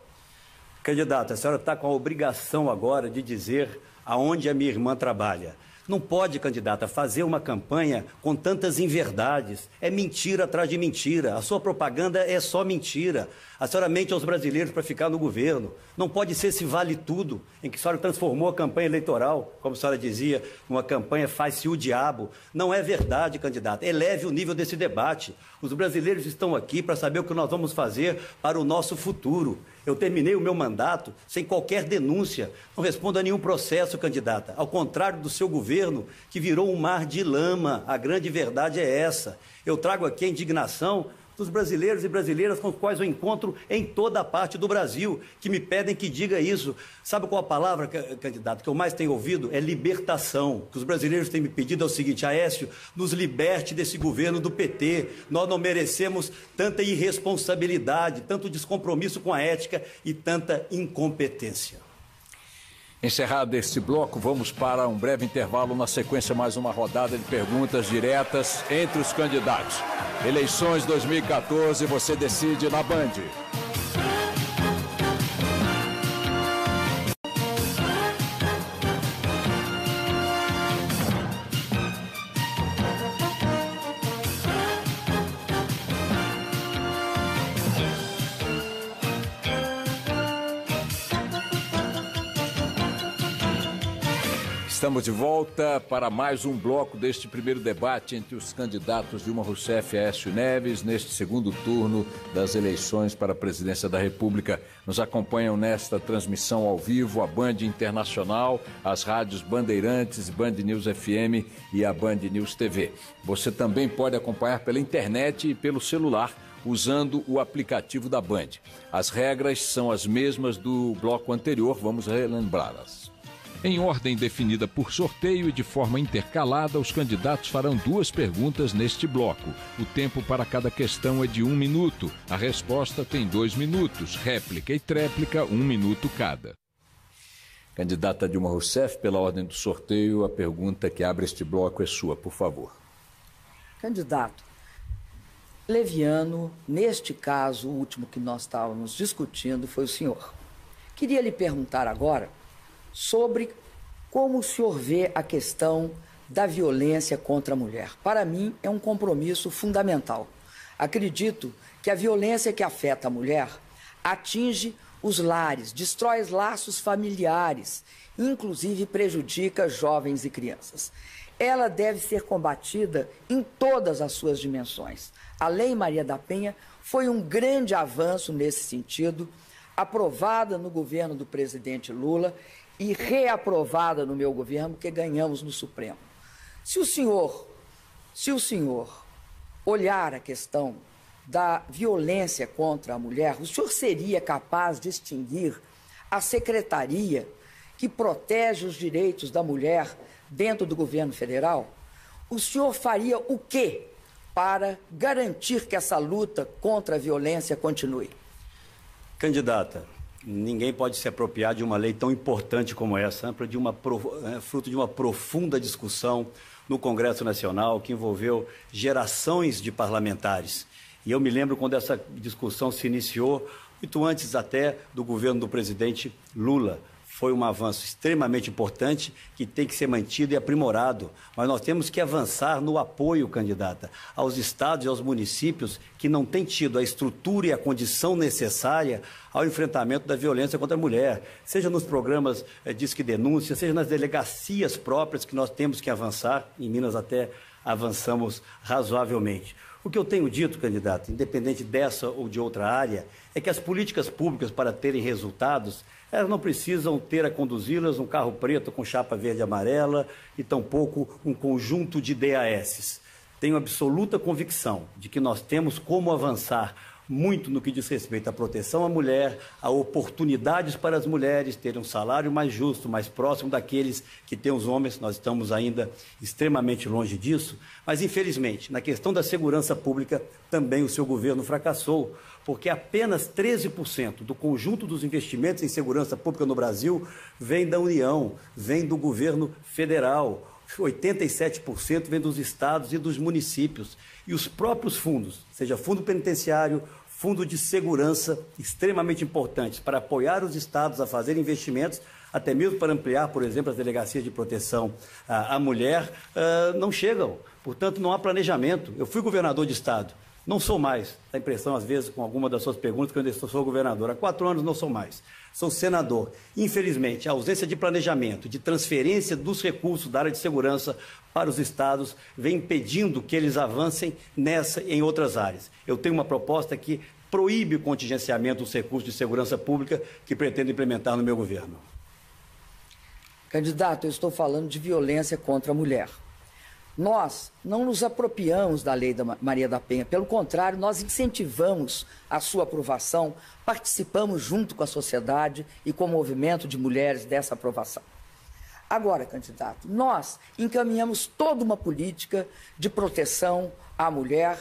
Candidata, a senhora está com a obrigação agora de dizer aonde a minha irmã trabalha. Não pode, candidata, fazer uma campanha com tantas inverdades. É mentira atrás de mentira. A sua propaganda é só mentira. A senhora mente aos brasileiros para ficar no governo. Não pode ser esse vale tudo, em que a senhora transformou a campanha eleitoral, como a senhora dizia, numa campanha faz-se o diabo. Não é verdade, candidata. Eleve o nível desse debate. Os brasileiros estão aqui para saber o que nós vamos fazer para o nosso futuro. Eu terminei o meu mandato sem qualquer denúncia. Não respondo a nenhum processo, candidata. Ao contrário do seu governo, que virou um mar de lama. A grande verdade é essa. Eu trago aqui a indignação dos brasileiros e brasileiras com os quais eu encontro em toda a parte do Brasil, que me pedem que diga isso. Sabe qual a palavra, candidato, que eu mais tenho ouvido? É libertação. O que os brasileiros têm me pedido é o seguinte: Aécio, nos liberte desse governo do PT. Nós não merecemos tanta irresponsabilidade, tanto descompromisso com a ética e tanta incompetência. Encerrado este bloco, vamos para um breve intervalo. Na sequência, mais uma rodada de perguntas diretas entre os candidatos. Eleições 2014, você decide na Band. Estamos de volta para mais um bloco deste primeiro debate entre os candidatos Dilma Rousseff e Aécio Neves, neste segundo turno das eleições para a presidência da República. Nos acompanham nesta transmissão ao vivo a Band Internacional, as rádios Bandeirantes, Band News FM e a Band News TV. Você também pode acompanhar pela internet e pelo celular, usando o aplicativo da Band. As regras são as mesmas do bloco anterior, vamos relembrá-las. Em ordem definida por sorteio e de forma intercalada, os candidatos farão 2 perguntas neste bloco. O tempo para cada questão é de 1 minuto. A resposta tem 2 minutos. Réplica e tréplica, 1 minuto cada. Candidata Dilma Rousseff, pela ordem do sorteio, a pergunta que abre este bloco é sua, por favor. Candidato, leviano, neste caso, o último que nós estávamos discutindo foi o senhor. Queria lhe perguntar agora sobre como o senhor vê a questão da violência contra a mulher. Para mim, é um compromisso fundamental. Acredito que a violência que afeta a mulher atinge os lares, destrói os laços familiares, inclusive prejudica jovens e crianças. Ela deve ser combatida em todas as suas dimensões. A Lei Maria da Penha foi um grande avanço nesse sentido, aprovada no governo do presidente Lula e reaprovada no meu governo, porque ganhamos no Supremo. Se o senhor olhar a questão da violência contra a mulher, o senhor seria capaz de extinguir a secretaria que protege os direitos da mulher dentro do governo federal? O senhor faria o quê para garantir que essa luta contra a violência continue? Candidata, ninguém pode se apropriar de uma lei tão importante como essa, fruto de uma profunda discussão no Congresso Nacional, que envolveu gerações de parlamentares. E eu me lembro quando essa discussão se iniciou, muito antes até do governo do presidente Lula. Foi um avanço extremamente importante que tem que ser mantido e aprimorado. Mas nós temos que avançar no apoio, candidata, aos estados e aos municípios que não têm tido a estrutura e a condição necessária ao enfrentamento da violência contra a mulher, seja nos programas Disque Denúncia, seja nas delegacias próprias que nós temos que avançar. Em Minas até avançamos razoavelmente. O que eu tenho dito, candidato, independente dessa ou de outra área, é que as políticas públicas, para terem resultados, elas não precisam ter a conduzi-las um carro preto com chapa verde e amarela e tampouco um conjunto de DASs. Tenho absoluta convicção de que nós temos como avançar muito no que diz respeito à proteção à mulher, a oportunidades para as mulheres terem um salário mais justo, mais próximo daqueles que têm os homens. Nós estamos ainda extremamente longe disso, mas infelizmente, na questão da segurança pública, também o seu governo fracassou, porque apenas 13% do conjunto dos investimentos em segurança pública no Brasil vem da União, vem do governo federal. 87% vem dos estados e dos municípios. E os próprios fundos, seja fundo penitenciário, fundo de segurança, extremamente importantes para apoiar os estados a fazer investimentos, até mesmo para ampliar, por exemplo, as delegacias de proteção à mulher, não chegam. Portanto, não há planejamento. Eu fui governador de estado. Não sou mais, dá a impressão às vezes com alguma das suas perguntas que eu ainda sou governador. Há 4 anos não sou mais, sou senador. Infelizmente, a ausência de planejamento, de transferência dos recursos da área de segurança para os estados vem impedindo que eles avancem nessa e em outras áreas. Eu tenho uma proposta que proíbe o contingenciamento dos recursos de segurança pública que pretendo implementar no meu governo. Candidato, eu estou falando de violência contra a mulher. Nós não nos apropriamos da lei da Maria da Penha, pelo contrário, nós incentivamos a sua aprovação, participamos junto com a sociedade e com o movimento de mulheres dessa aprovação. Agora, candidato, nós encaminhamos toda uma política de proteção à mulher,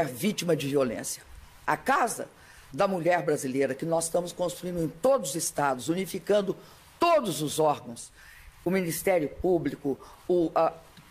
vítima de violência. A Casa da Mulher Brasileira, que nós estamos construindo em todos os estados, unificando todos os órgãos, o Ministério Público,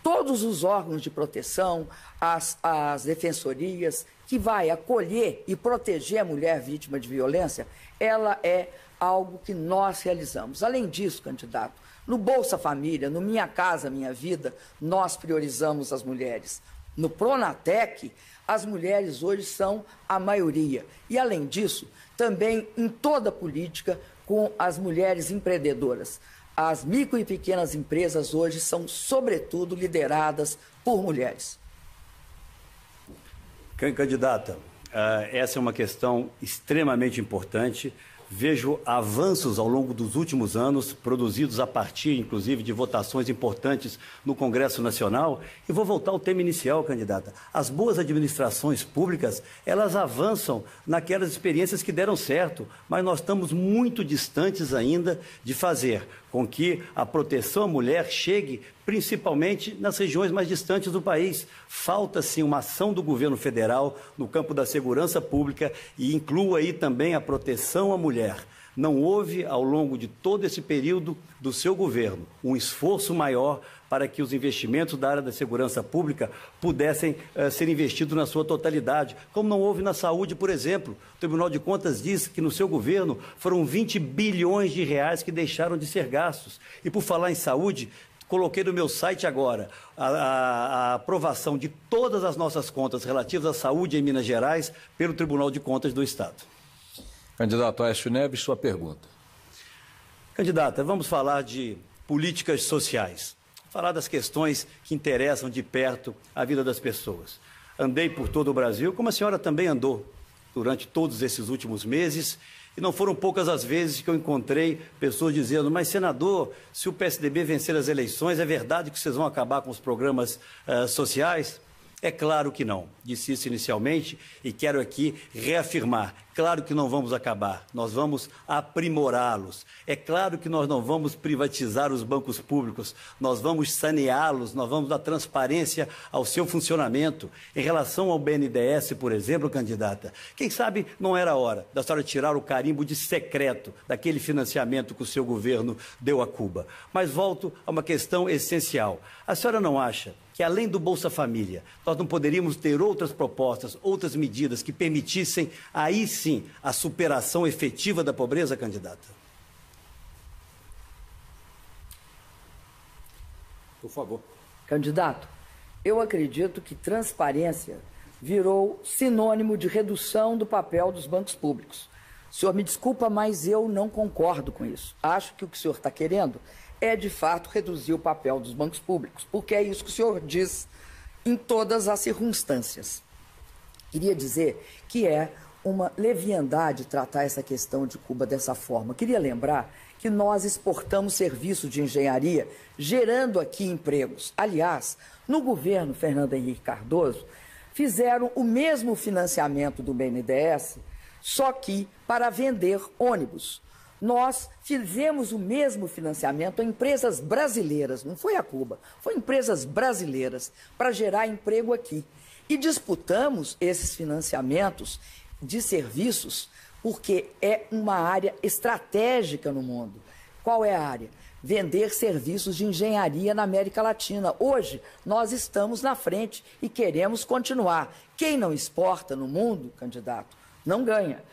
todos os órgãos de proteção, as defensorias, que vai acolher e proteger a mulher vítima de violência, ela é algo que nós realizamos. Além disso, candidato, no Bolsa Família, no Minha Casa Minha Vida, nós priorizamos as mulheres. No Pronatec, as mulheres hoje são a maioria. E, além disso, também em toda a política com as mulheres empreendedoras. As micro e pequenas empresas hoje são, sobretudo, lideradas por mulheres. Candidata, essa é uma questão extremamente importante. Vejo avanços ao longo dos últimos anos, produzidos a partir, inclusive, de votações importantes no Congresso Nacional. E vou voltar ao tema inicial, candidata. As boas administrações públicas, elas avançam naquelas experiências que deram certo, mas nós estamos muito distantes ainda de fazer com que a proteção à mulher chegue principalmente nas regiões mais distantes do país. Falta, sim, uma ação do governo federal no campo da segurança pública e inclua aí também a proteção à mulher. Não houve, ao longo de todo esse período do seu governo, um esforço maior para que os investimentos da área da segurança pública pudessem ser investidos na sua totalidade, como não houve na saúde, por exemplo. O Tribunal de Contas diz que no seu governo foram 20 bilhões de reais que deixaram de ser gastos. E por falar em saúde, coloquei no meu site agora a aprovação de todas as nossas contas relativas à saúde em Minas Gerais pelo Tribunal de Contas do Estado. Candidato Aécio Neves, sua pergunta. Candidata, vamos falar de políticas sociais, falar das questões que interessam de perto a vida das pessoas. Andei por todo o Brasil, como a senhora também andou durante todos esses últimos meses, e não foram poucas as vezes que eu encontrei pessoas dizendo: mas, senador, se o PSDB vencer as eleições, é verdade que vocês vão acabar com os programas sociais? É claro que não. Disse isso inicialmente e quero aqui reafirmar. Claro que não vamos acabar, nós vamos aprimorá-los. É claro que nós não vamos privatizar os bancos públicos, nós vamos saneá-los, nós vamos dar transparência ao seu funcionamento. Em relação ao BNDES, por exemplo, candidata, quem sabe não era a hora da senhora tirar o carimbo de secreto daquele financiamento que o seu governo deu a Cuba. Mas volto a uma questão essencial. A senhora não acha que, além do Bolsa Família, nós não poderíamos ter outras propostas, outras medidas que permitissem, aí sim, a superação efetiva da pobreza, candidata? Por favor. Candidato, eu acredito que transparência virou sinônimo de redução do papel dos bancos públicos. O senhor me desculpa, mas eu não concordo com isso. Acho que o que o senhor está querendo é, de fato, reduzir o papel dos bancos públicos, porque é isso que o senhor diz em todas as circunstâncias. Queria dizer que é uma leviandade tratar essa questão de Cuba dessa forma. Queria lembrar que nós exportamos serviços de engenharia, gerando aqui empregos. Aliás, no governo Fernando Henrique Cardoso, fizeram o mesmo financiamento do BNDES, só que para vender ônibus. Nós fizemos o mesmo financiamento a empresas brasileiras, não foi a Cuba, foi empresas brasileiras, para gerar emprego aqui. E disputamos esses financiamentos de serviços porque é uma área estratégica no mundo. Qual é a área? Vender serviços de engenharia na América Latina. Hoje, nós estamos na frente e queremos continuar. Quem não exporta no mundo, candidato, não ganha.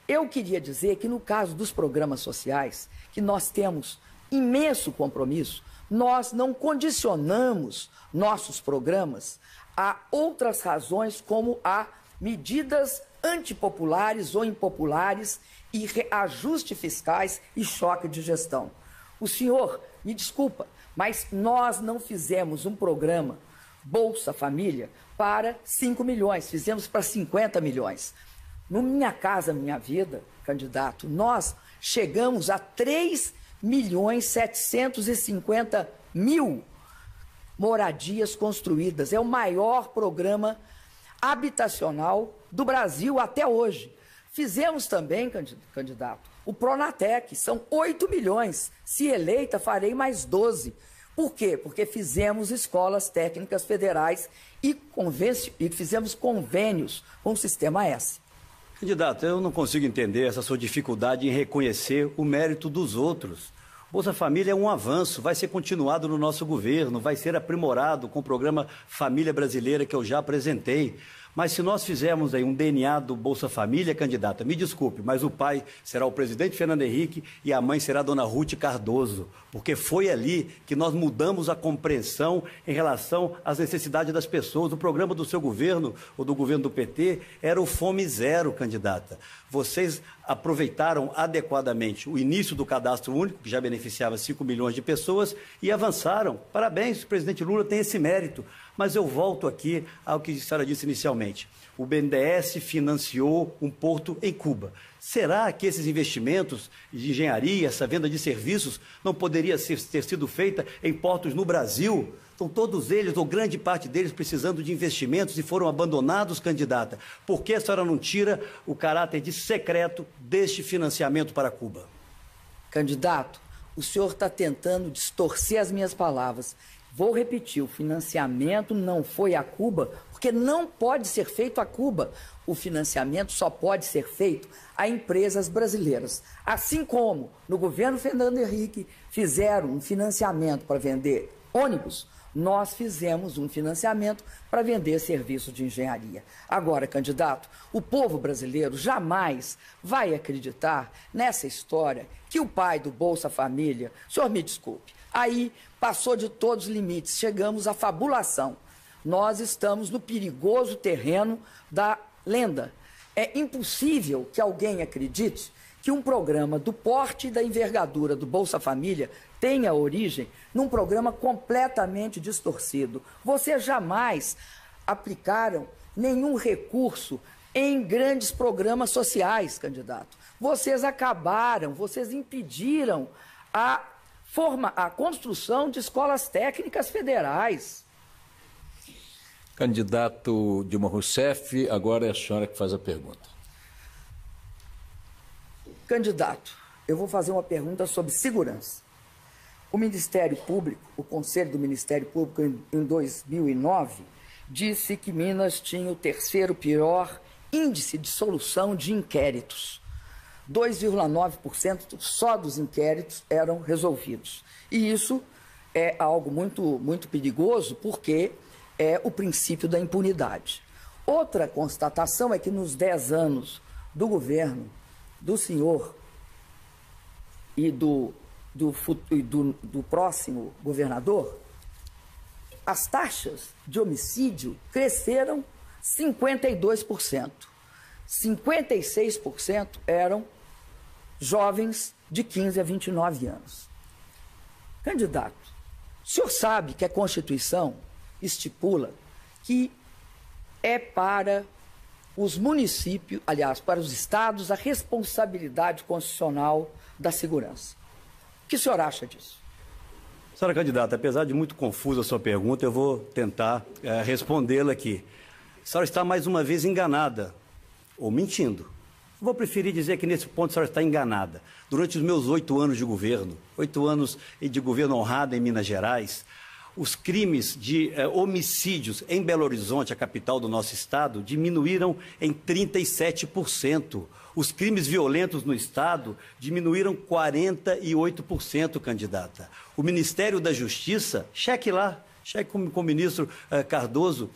Eu queria dizer que, no caso dos programas sociais, que nós temos imenso compromisso, nós não condicionamos nossos programas a outras razões, como a medidas antipopulares ou impopulares e reajuste fiscais e choque de gestão. O senhor, me desculpa, mas nós não fizemos um programa Bolsa Família para 5 milhões, fizemos para 50 milhões. No Minha Casa Minha Vida, candidato, nós chegamos a 3.750.000 moradias construídas. É o maior programa habitacional do Brasil até hoje. Fizemos também, candidato, o Pronatec, são 8 milhões. Se eleita, farei mais 12. Por quê? Porque fizemos escolas técnicas federais e fizemos convênios com o Sistema S. Candidato, eu não consigo entender essa sua dificuldade em reconhecer o mérito dos outros. Bolsa Família é um avanço, vai ser continuado no nosso governo, vai ser aprimorado com o programa Família Brasileira que eu já apresentei. Mas se nós fizermos aí um DNA do Bolsa Família, candidata, me desculpe, mas o pai será o presidente Fernando Henrique e a mãe será a dona Ruth Cardoso, porque foi ali que nós mudamos a compreensão em relação às necessidades das pessoas. O programa do seu governo, ou do governo do PT, era o Fome Zero, candidata. Vocês aproveitaram adequadamente o início do cadastro único, que já beneficiava 5 milhões de pessoas, e avançaram. Parabéns, o presidente Lula tem esse mérito. Mas eu volto aqui ao que a senhora disse inicialmente. O BNDES financiou um porto em Cuba. Será que esses investimentos de engenharia, essa venda de serviços, não poderia ter sido feita em portos no Brasil? Estão todos eles, ou grande parte deles, precisando de investimentos e foram abandonados, candidata. Por que a senhora não tira o caráter de secreto deste financiamento para Cuba? Candidato, o senhor está tentando distorcer as minhas palavras. Vou repetir, o financiamento não foi a Cuba, porque não pode ser feito a Cuba. O financiamento só pode ser feito a empresas brasileiras. Assim como no governo Fernando Henrique fizeram um financiamento para vender ônibus, nós fizemos um financiamento para vender serviço de engenharia. Agora, candidato, o povo brasileiro jamais vai acreditar nessa história que o pai do Bolsa Família, o senhor me desculpe, aí passou de todos os limites, chegamos à fabulação. Nós estamos no perigoso terreno da lenda. É impossível que alguém acredite que um programa do porte e da envergadura do Bolsa Família tenha origem num programa completamente distorcido. Vocês jamais aplicaram nenhum recurso em grandes programas sociais, candidato. Vocês impediram a construção de escolas técnicas federais. Candidato Dilma Rousseff, agora é a senhora que faz a pergunta. Candidato, eu vou fazer uma pergunta sobre segurança. O Ministério Público, o Conselho do Ministério Público, em 2009, disse que Minas tinha o terceiro pior índice de solução de inquéritos. 2,9% só dos inquéritos eram resolvidos. E isso é algo muito perigoso, porque é o princípio da impunidade. Outra constatação é que nos 10 anos do governo do senhor e do próximo governador, as taxas de homicídio cresceram 52%. 56% eram jovens de 15 a 29 anos. Candidato, o senhor sabe que a Constituição estipula que é para os municípios, aliás, para os estados, a responsabilidade constitucional da segurança. O que o senhor acha disso? Senhora candidata, apesar de muito confusa a sua pergunta, eu vou tentar respondê-la aqui. A senhora está mais uma vez enganada, ou mentindo. Vou preferir dizer que nesse ponto a senhora está enganada. Durante os meus 8 anos de governo, 8 anos de governo honrado em Minas Gerais, os crimes de homicídios em Belo Horizonte, a capital do nosso estado, diminuíram em 37%. Os crimes violentos no estado diminuíram 48%, candidata. O Ministério da Justiça, cheque lá, cheque com o ministro Cardoso,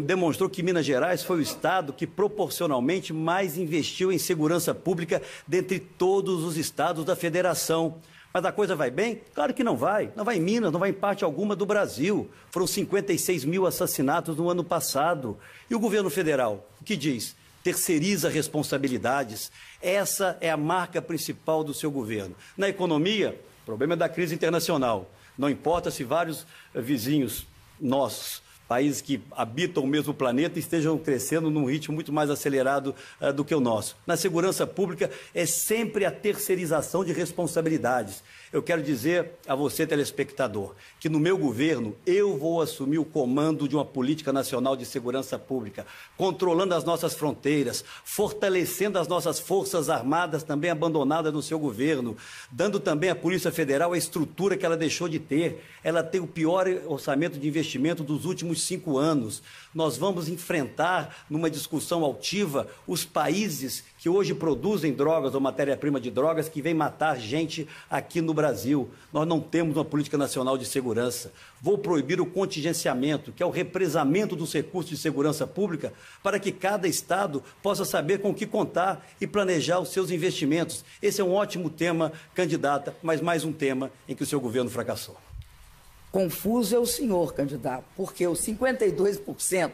demonstrou que Minas Gerais foi o estado que proporcionalmente mais investiu em segurança pública dentre todos os estados da federação. Mas a coisa vai bem? Claro que não vai. Não vai em Minas, não vai em parte alguma do Brasil. Foram 56 mil assassinatos no ano passado. E o governo federal, o que diz? Terceiriza responsabilidades. Essa é a marca principal do seu governo. Na economia, o problema é da crise internacional. Não importa se vários vizinhos nossos países que habitam o mesmo planeta estejam crescendo num ritmo muito mais acelerado do que o nosso. Na segurança pública é sempre a terceirização de responsabilidades. Eu quero dizer a você, telespectador, que no meu governo eu vou assumir o comando de uma política nacional de segurança pública, controlando as nossas fronteiras, fortalecendo as nossas forças armadas também abandonadas no seu governo, dando também à Polícia Federal a estrutura que ela deixou de ter. Ela tem o pior orçamento de investimento dos últimos 5 anos. Nós vamos enfrentar, numa discussão altiva, os países que hoje produzem drogas ou matéria-prima de drogas que vêm matar gente aqui no Brasil. Nós não temos uma política nacional de segurança. Vou proibir o contingenciamento, que é o represamento dos recursos de segurança pública, para que cada estado possa saber com o que contar e planejar os seus investimentos. Esse é um ótimo tema, candidata, mas mais um tema em que o seu governo fracassou. Confuso é o senhor, candidato, porque os 52%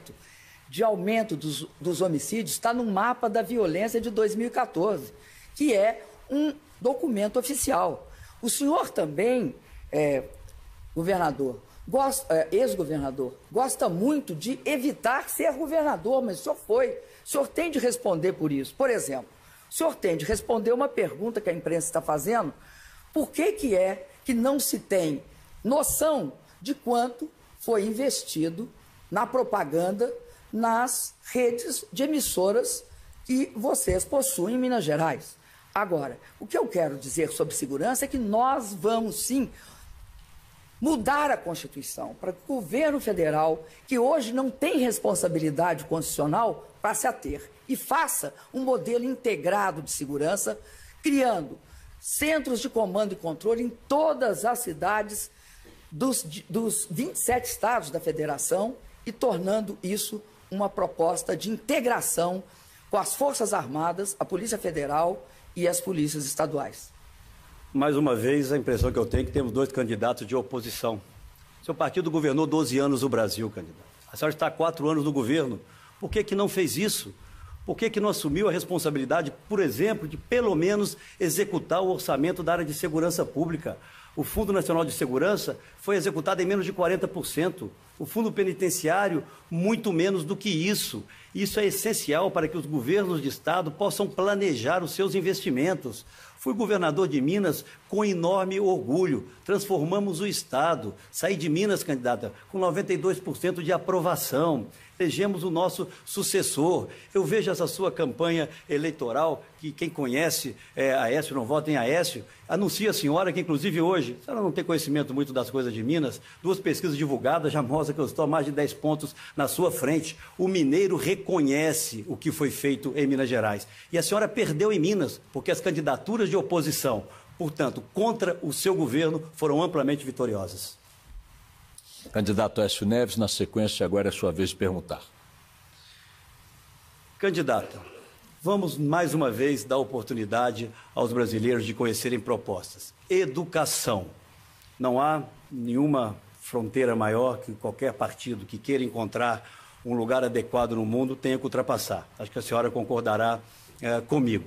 de aumento dos homicídios está no mapa da violência de 2014, que é um documento oficial. O senhor também, governador, ex-governador, gosta muito de evitar ser governador, mas o senhor foi. O senhor tem de responder por isso. Por exemplo, o senhor tem de responder uma pergunta que a imprensa está fazendo: por que é que não se tem noção de quanto foi investido na propaganda nas redes de emissoras que vocês possuem em Minas Gerais? Agora, o que eu quero dizer sobre segurança é que nós vamos, sim, mudar a Constituição para que o governo federal, que hoje não tem responsabilidade constitucional, passe a ter e faça um modelo integrado de segurança, criando centros de comando e controle em todas as cidades dos 27 estados da federação e tornando isso uma proposta de integração com as Forças Armadas, a Polícia Federal e as polícias estaduais. Mais uma vez, a impressão que eu tenho é que temos 2 candidatos de oposição. Seu partido governou 12 anos o Brasil, candidato. A senhora está há 4 anos no governo. Por que não fez isso? Por que não assumiu a responsabilidade, por exemplo, de pelo menos executar o orçamento da área de segurança pública? O Fundo Nacional de Segurança foi executado em menos de 40%. O Fundo Penitenciário, muito menos do que isso. Isso é essencial para que os governos de Estado possam planejar os seus investimentos. Fui governador de Minas com enorme orgulho. Transformamos o Estado. Saí de Minas, candidata, com 92% de aprovação. Elegemos o nosso sucessor. Eu vejo essa sua campanha eleitoral, que quem conhece Aécio não vota em Aécio. Anuncia a senhora que, inclusive, hoje, a senhora não tem conhecimento muito das coisas de Minas, 2 pesquisas divulgadas já mostram que eu estou a mais de 10 pontos na sua frente. O mineiro reconhece o que foi feito em Minas Gerais. E a senhora perdeu em Minas, porque as candidaturas de oposição, portanto, contra o seu governo, foram amplamente vitoriosas. Candidato Aécio Neves, na sequência, agora é sua vez de perguntar. Candidata, vamos mais uma vez dar oportunidade aos brasileiros de conhecerem propostas. Educação. Não há nenhuma fronteira maior que qualquer partido que queira encontrar um lugar adequado no mundo tenha que ultrapassar. Acho que a senhora concordará comigo.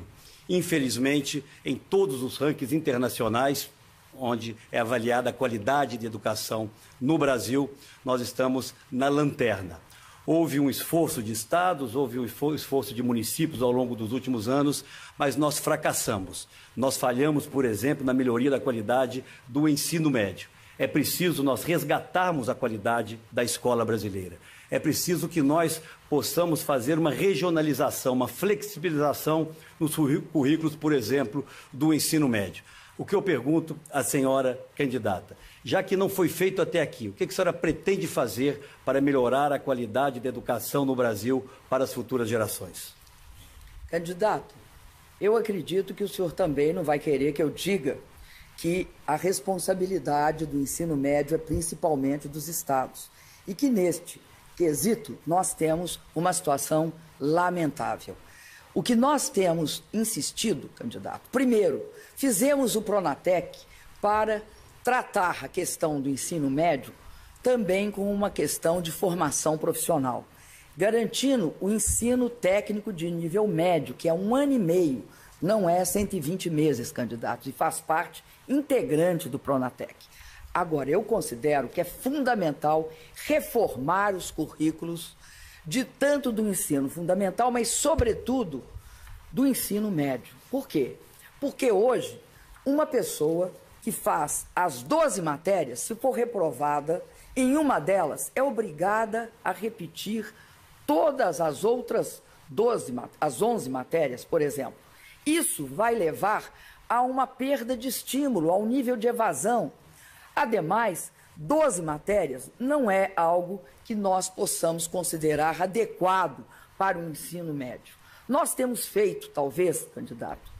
Infelizmente, em todos os rankings internacionais, onde é avaliada a qualidade de educação no Brasil, nós estamos na lanterna. Houve um esforço de estados, houve um esforço de municípios ao longo dos últimos anos, mas nós fracassamos. Nós falhamos, por exemplo, na melhoria da qualidade do ensino médio. É preciso nós resgatarmos a qualidade da escola brasileira. É preciso que nós possamos fazer uma regionalização, uma flexibilização nos currículos, por exemplo, do ensino médio. O que eu pergunto à senhora candidata, já que não foi feito até aqui, o que a senhora pretende fazer para melhorar a qualidade da educação no Brasil para as futuras gerações? Candidato, eu acredito que o senhor também não vai querer que eu diga que a responsabilidade do ensino médio é principalmente dos estados e que neste quesito nós temos uma situação lamentável. O que nós temos insistido, candidato, primeiro, fizemos o Pronatec para tratar a questão do ensino médio também com uma questão de formação profissional, garantindo o ensino técnico de nível médio, que é 1 ano e meio, não é 120 meses, candidato, e faz parte integrante do Pronatec. Agora, eu considero que é fundamental reformar os currículos de tanto do ensino fundamental, mas, sobretudo, do ensino médio. Por quê? Porque hoje, uma pessoa que faz as 12 matérias, se for reprovada em uma delas, é obrigada a repetir todas as outras 11 matérias, por exemplo. Isso vai levar a uma perda de estímulo, ao nível de evasão. Ademais, 12 matérias não é algo que nós possamos considerar adequado para o ensino médio. Nós temos feito, talvez, candidato,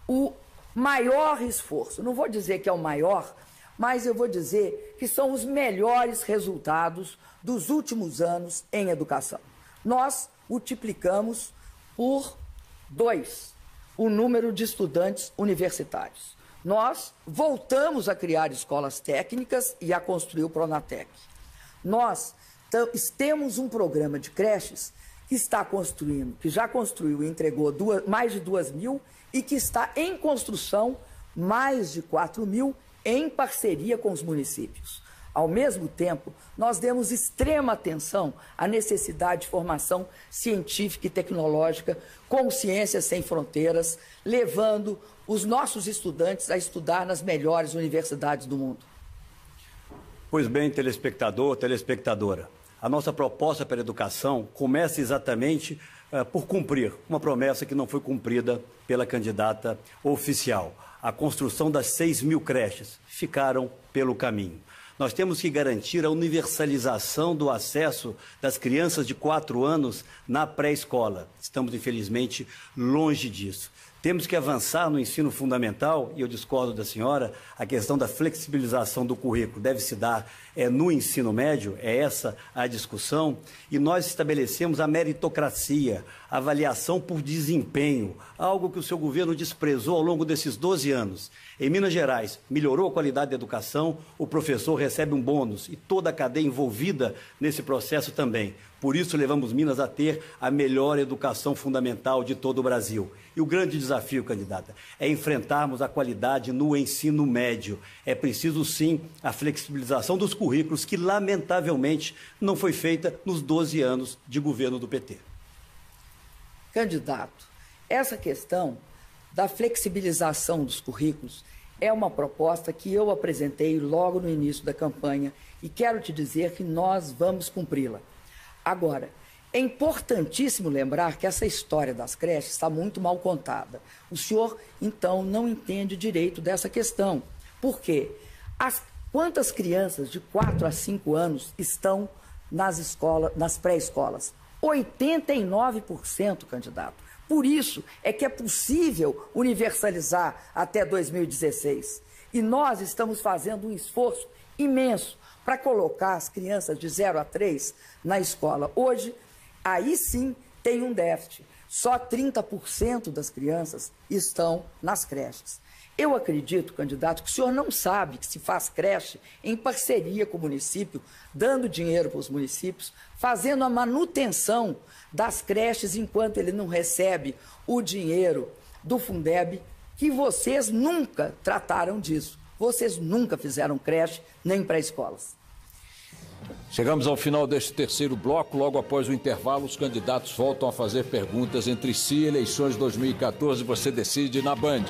o maior esforço. Não vou dizer que é o maior, mas eu vou dizer que são os melhores resultados dos últimos anos em educação. Nós multiplicamos por 2 o número de estudantes universitários. Nós voltamos a criar escolas técnicas e a construir o Pronatec. Nós temos um programa de creches que está construindo, que já construiu e entregou mais de 2.000 e que está em construção mais de 4.000 em parceria com os municípios. Ao mesmo tempo, nós demos extrema atenção à necessidade de formação científica e tecnológica com Ciências Sem Fronteiras, levando os nossos estudantes a estudar nas melhores universidades do mundo. Pois bem, telespectador, telespectadora, a nossa proposta para a educação começa exatamente por cumprir uma promessa que não foi cumprida pela candidata oficial. A construção das 6.000 creches ficaram pelo caminho. Nós temos que garantir a universalização do acesso das crianças de 4 anos na pré-escola. Estamos, infelizmente, longe disso. Temos que avançar no ensino fundamental, e eu discordo da senhora, a questão da flexibilização do currículo deve se dar no ensino médio, é essa a discussão, e nós estabelecemos a meritocracia, a avaliação por desempenho, algo que o seu governo desprezou ao longo desses 12 anos. Em Minas Gerais, melhorou a qualidade da educação, o professor recebe um bônus e toda a cadeia envolvida nesse processo também. Por isso, levamos Minas a ter a melhor educação fundamental de todo o Brasil. E o grande desafio, candidata, é enfrentarmos a qualidade no ensino médio. É preciso, sim, a flexibilização dos currículos, que, lamentavelmente, não foi feita nos 12 anos de governo do PT. Candidato, essa questão da flexibilização dos currículos é uma proposta que eu apresentei logo no início da campanha e quero te dizer que nós vamos cumpri-la. Agora, é importantíssimo lembrar que essa história das creches está muito mal contada. O senhor, então, não entende direito dessa questão. Por quê? Quantas crianças de 4 a 5 anos estão nas pré-escolas? 89%, candidato. Por isso é que é possível universalizar até 2016. E nós estamos fazendo um esforço imenso para colocar as crianças de 0 a 3 na escola. Hoje, aí sim tem um déficit. Só 30% das crianças estão nas creches. Eu acredito, candidato, que o senhor não sabe que se faz creche em parceria com o município, dando dinheiro para os municípios, fazendo a manutenção das creches enquanto ele não recebe o dinheiro do Fundeb, que vocês nunca trataram disso. Vocês nunca fizeram creche nem pré-escolas. Chegamos ao final deste terceiro bloco. Logo após o intervalo, os candidatos voltam a fazer perguntas entre si. Eleições 2014, você decide na Band.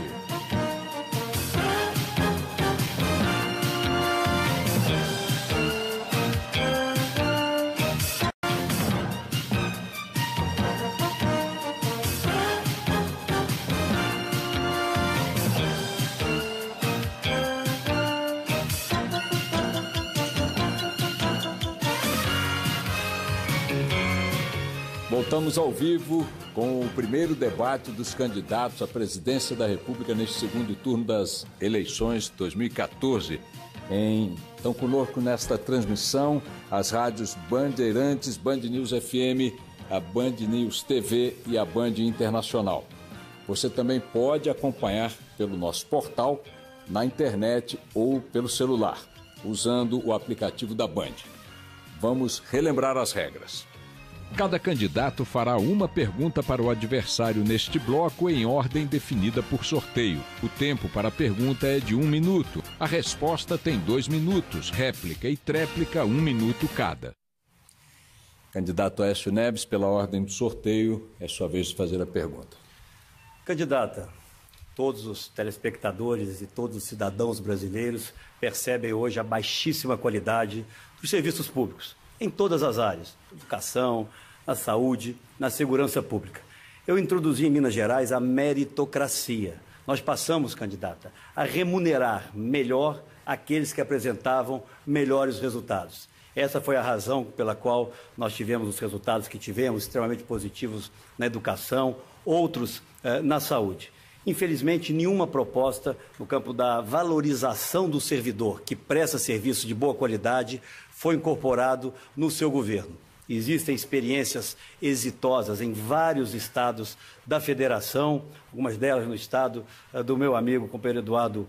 Voltamos ao vivo com o primeiro debate dos candidatos à presidência da República neste segundo turno das eleições 2014. Estão conosco nesta transmissão as rádios Bandeirantes, Band News FM, a Band News TV e a Band Internacional. Você também pode acompanhar pelo nosso portal, na internet ou pelo celular, usando o aplicativo da Band. Vamos relembrar as regras. Cada candidato fará uma pergunta para o adversário neste bloco em ordem definida por sorteio. O tempo para a pergunta é de 1 minuto. A resposta tem 2 minutos, réplica e tréplica 1 minuto cada. Candidato Aécio Neves, pela ordem do sorteio, é sua vez de fazer a pergunta. Candidata, todos os telespectadores e todos os cidadãos brasileiros percebem hoje a baixíssima qualidade dos serviços públicos, em todas as áreas, educação, na saúde, na segurança pública. Eu introduzi em Minas Gerais a meritocracia. Nós passamos, candidata, a remunerar melhor aqueles que apresentavam melhores resultados. Essa foi a razão pela qual nós tivemos os resultados que tivemos, extremamente positivos na educação, outros na saúde. Infelizmente, nenhuma proposta no campo da valorização do servidor que presta serviço de boa qualidade foi incorporado no seu governo. Existem experiências exitosas em vários estados da federação, algumas delas no estado do meu amigo, companheiro Eduardo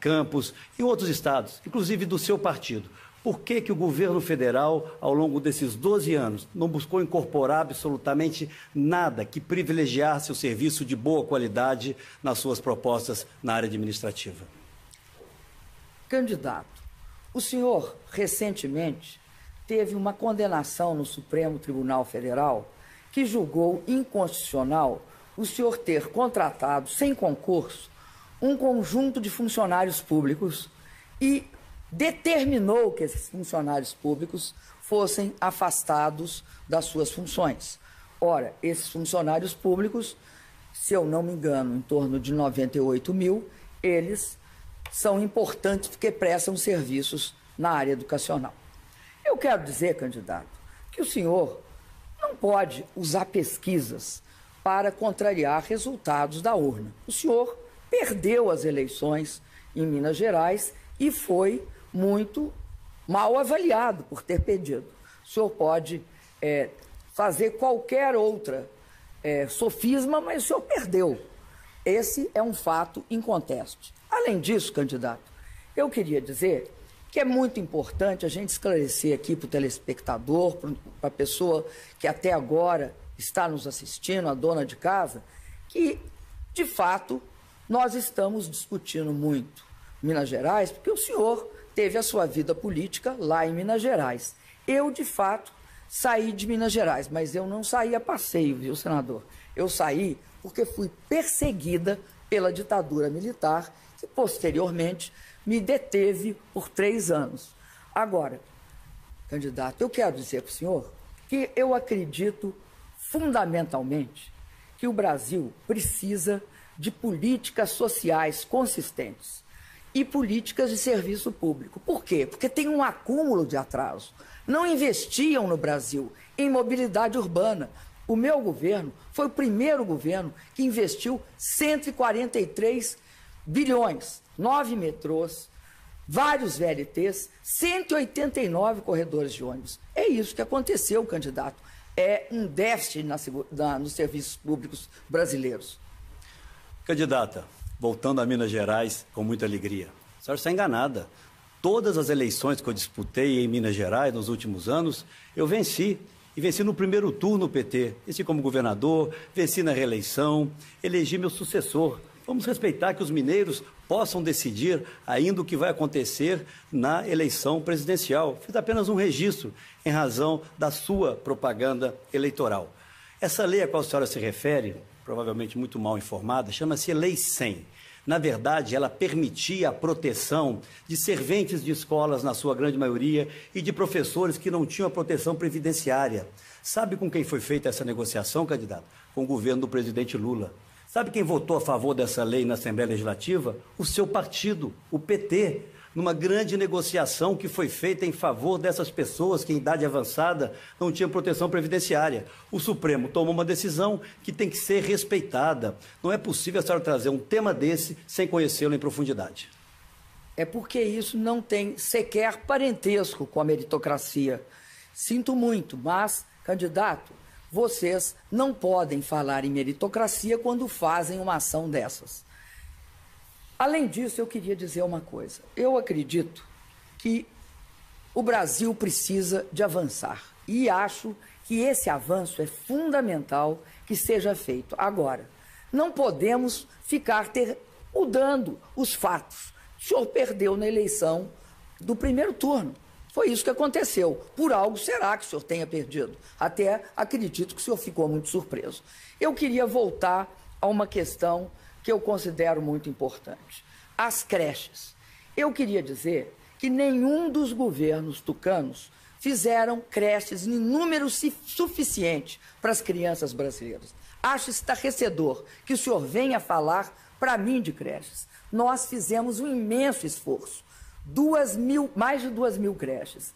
Campos, e outros estados, inclusive do seu partido. Por que o governo federal, ao longo desses 12 anos, não buscou incorporar absolutamente nada que privilegiasse o serviço de boa qualidade nas suas propostas na área administrativa? Candidato, o senhor, recentemente, teve uma condenação no Supremo Tribunal Federal que julgou inconstitucional o senhor ter contratado, sem concurso, um conjunto de funcionários públicos e determinou que esses funcionários públicos fossem afastados das suas funções. Ora, esses funcionários públicos, se eu não me engano, em torno de 98 mil, eles são importantes porque prestam serviços na área educacional. Eu quero dizer, candidato, que o senhor não pode usar pesquisas para contrariar resultados da urna. O senhor perdeu as eleições em Minas Gerais e foi muito mal avaliado por ter perdido. O senhor pode fazer qualquer outra sofisma, mas o senhor perdeu. Esse é um fato inconteste. Além disso, candidato, eu queria dizer que é muito importante a gente esclarecer aqui para o telespectador, para a pessoa que até agora está nos assistindo, a dona de casa, que, de fato, nós estamos discutindo muito Minas Gerais, porque o senhor teve a sua vida política lá em Minas Gerais. Eu, de fato, saí de Minas Gerais, mas eu não saí a passeio, viu, senador? Eu saí porque fui perseguida pela ditadura militar, que posteriormente me deteve por 3 anos. Agora, candidato, eu quero dizer para o senhor que eu acredito fundamentalmente que o Brasil precisa de políticas sociais consistentes e políticas de serviço público. Por quê? Porque tem um acúmulo de atraso. Não investiam no Brasil em mobilidade urbana. O meu governo foi o primeiro governo que investiu 143 bilhões, 9 metrôs, vários VLTs, 189 corredores de ônibus. É isso que aconteceu, candidato. É um déficit nos serviços públicos brasileiros. Candidata, voltando a Minas Gerais com muita alegria. A senhora está enganada. Todas as eleições que eu disputei em Minas Gerais nos últimos anos, eu venci. E venci no primeiro turno o PT. Venci como governador, venci na reeleição, elegi meu sucessor. Vamos respeitar que os mineiros possam decidir ainda o que vai acontecer na eleição presidencial. Fiz apenas um registro em razão da sua propaganda eleitoral. Essa lei a qual a senhora se refere, provavelmente muito mal informada, chama-se Lei 100. Na verdade, ela permitia a proteção de serventes de escolas, na sua grande maioria, e de professores que não tinham a proteção previdenciária. Sabe com quem foi feita essa negociação, candidato? Com o governo do presidente Lula. Sabe quem votou a favor dessa lei na Assembleia Legislativa? O seu partido, o PT, numa grande negociação que foi feita em favor dessas pessoas que, em idade avançada, não tinham proteção previdenciária. O Supremo tomou uma decisão que tem que ser respeitada. Não é possível a senhora trazer um tema desse sem conhecê-lo em profundidade. É porque isso não tem sequer parentesco com a meritocracia. Sinto muito, mas, candidato, vocês não podem falar em meritocracia quando fazem uma ação dessas. Além disso, eu queria dizer uma coisa. Eu acredito que o Brasil precisa de avançar. E acho que esse avanço é fundamental que seja feito. Agora, não podemos ficar mudando os fatos. O senhor perdeu na eleição do primeiro turno. Foi isso que aconteceu. Por algo será que o senhor tenha perdido. Até acredito que o senhor ficou muito surpreso. Eu queria voltar a uma questão que eu considero muito importante. As creches. Eu queria dizer que nenhum dos governos tucanos fizeram creches em número suficiente para as crianças brasileiras. Acho estarrecedor que o senhor venha falar para mim de creches. Nós fizemos um imenso esforço. Mais de 2.000 creches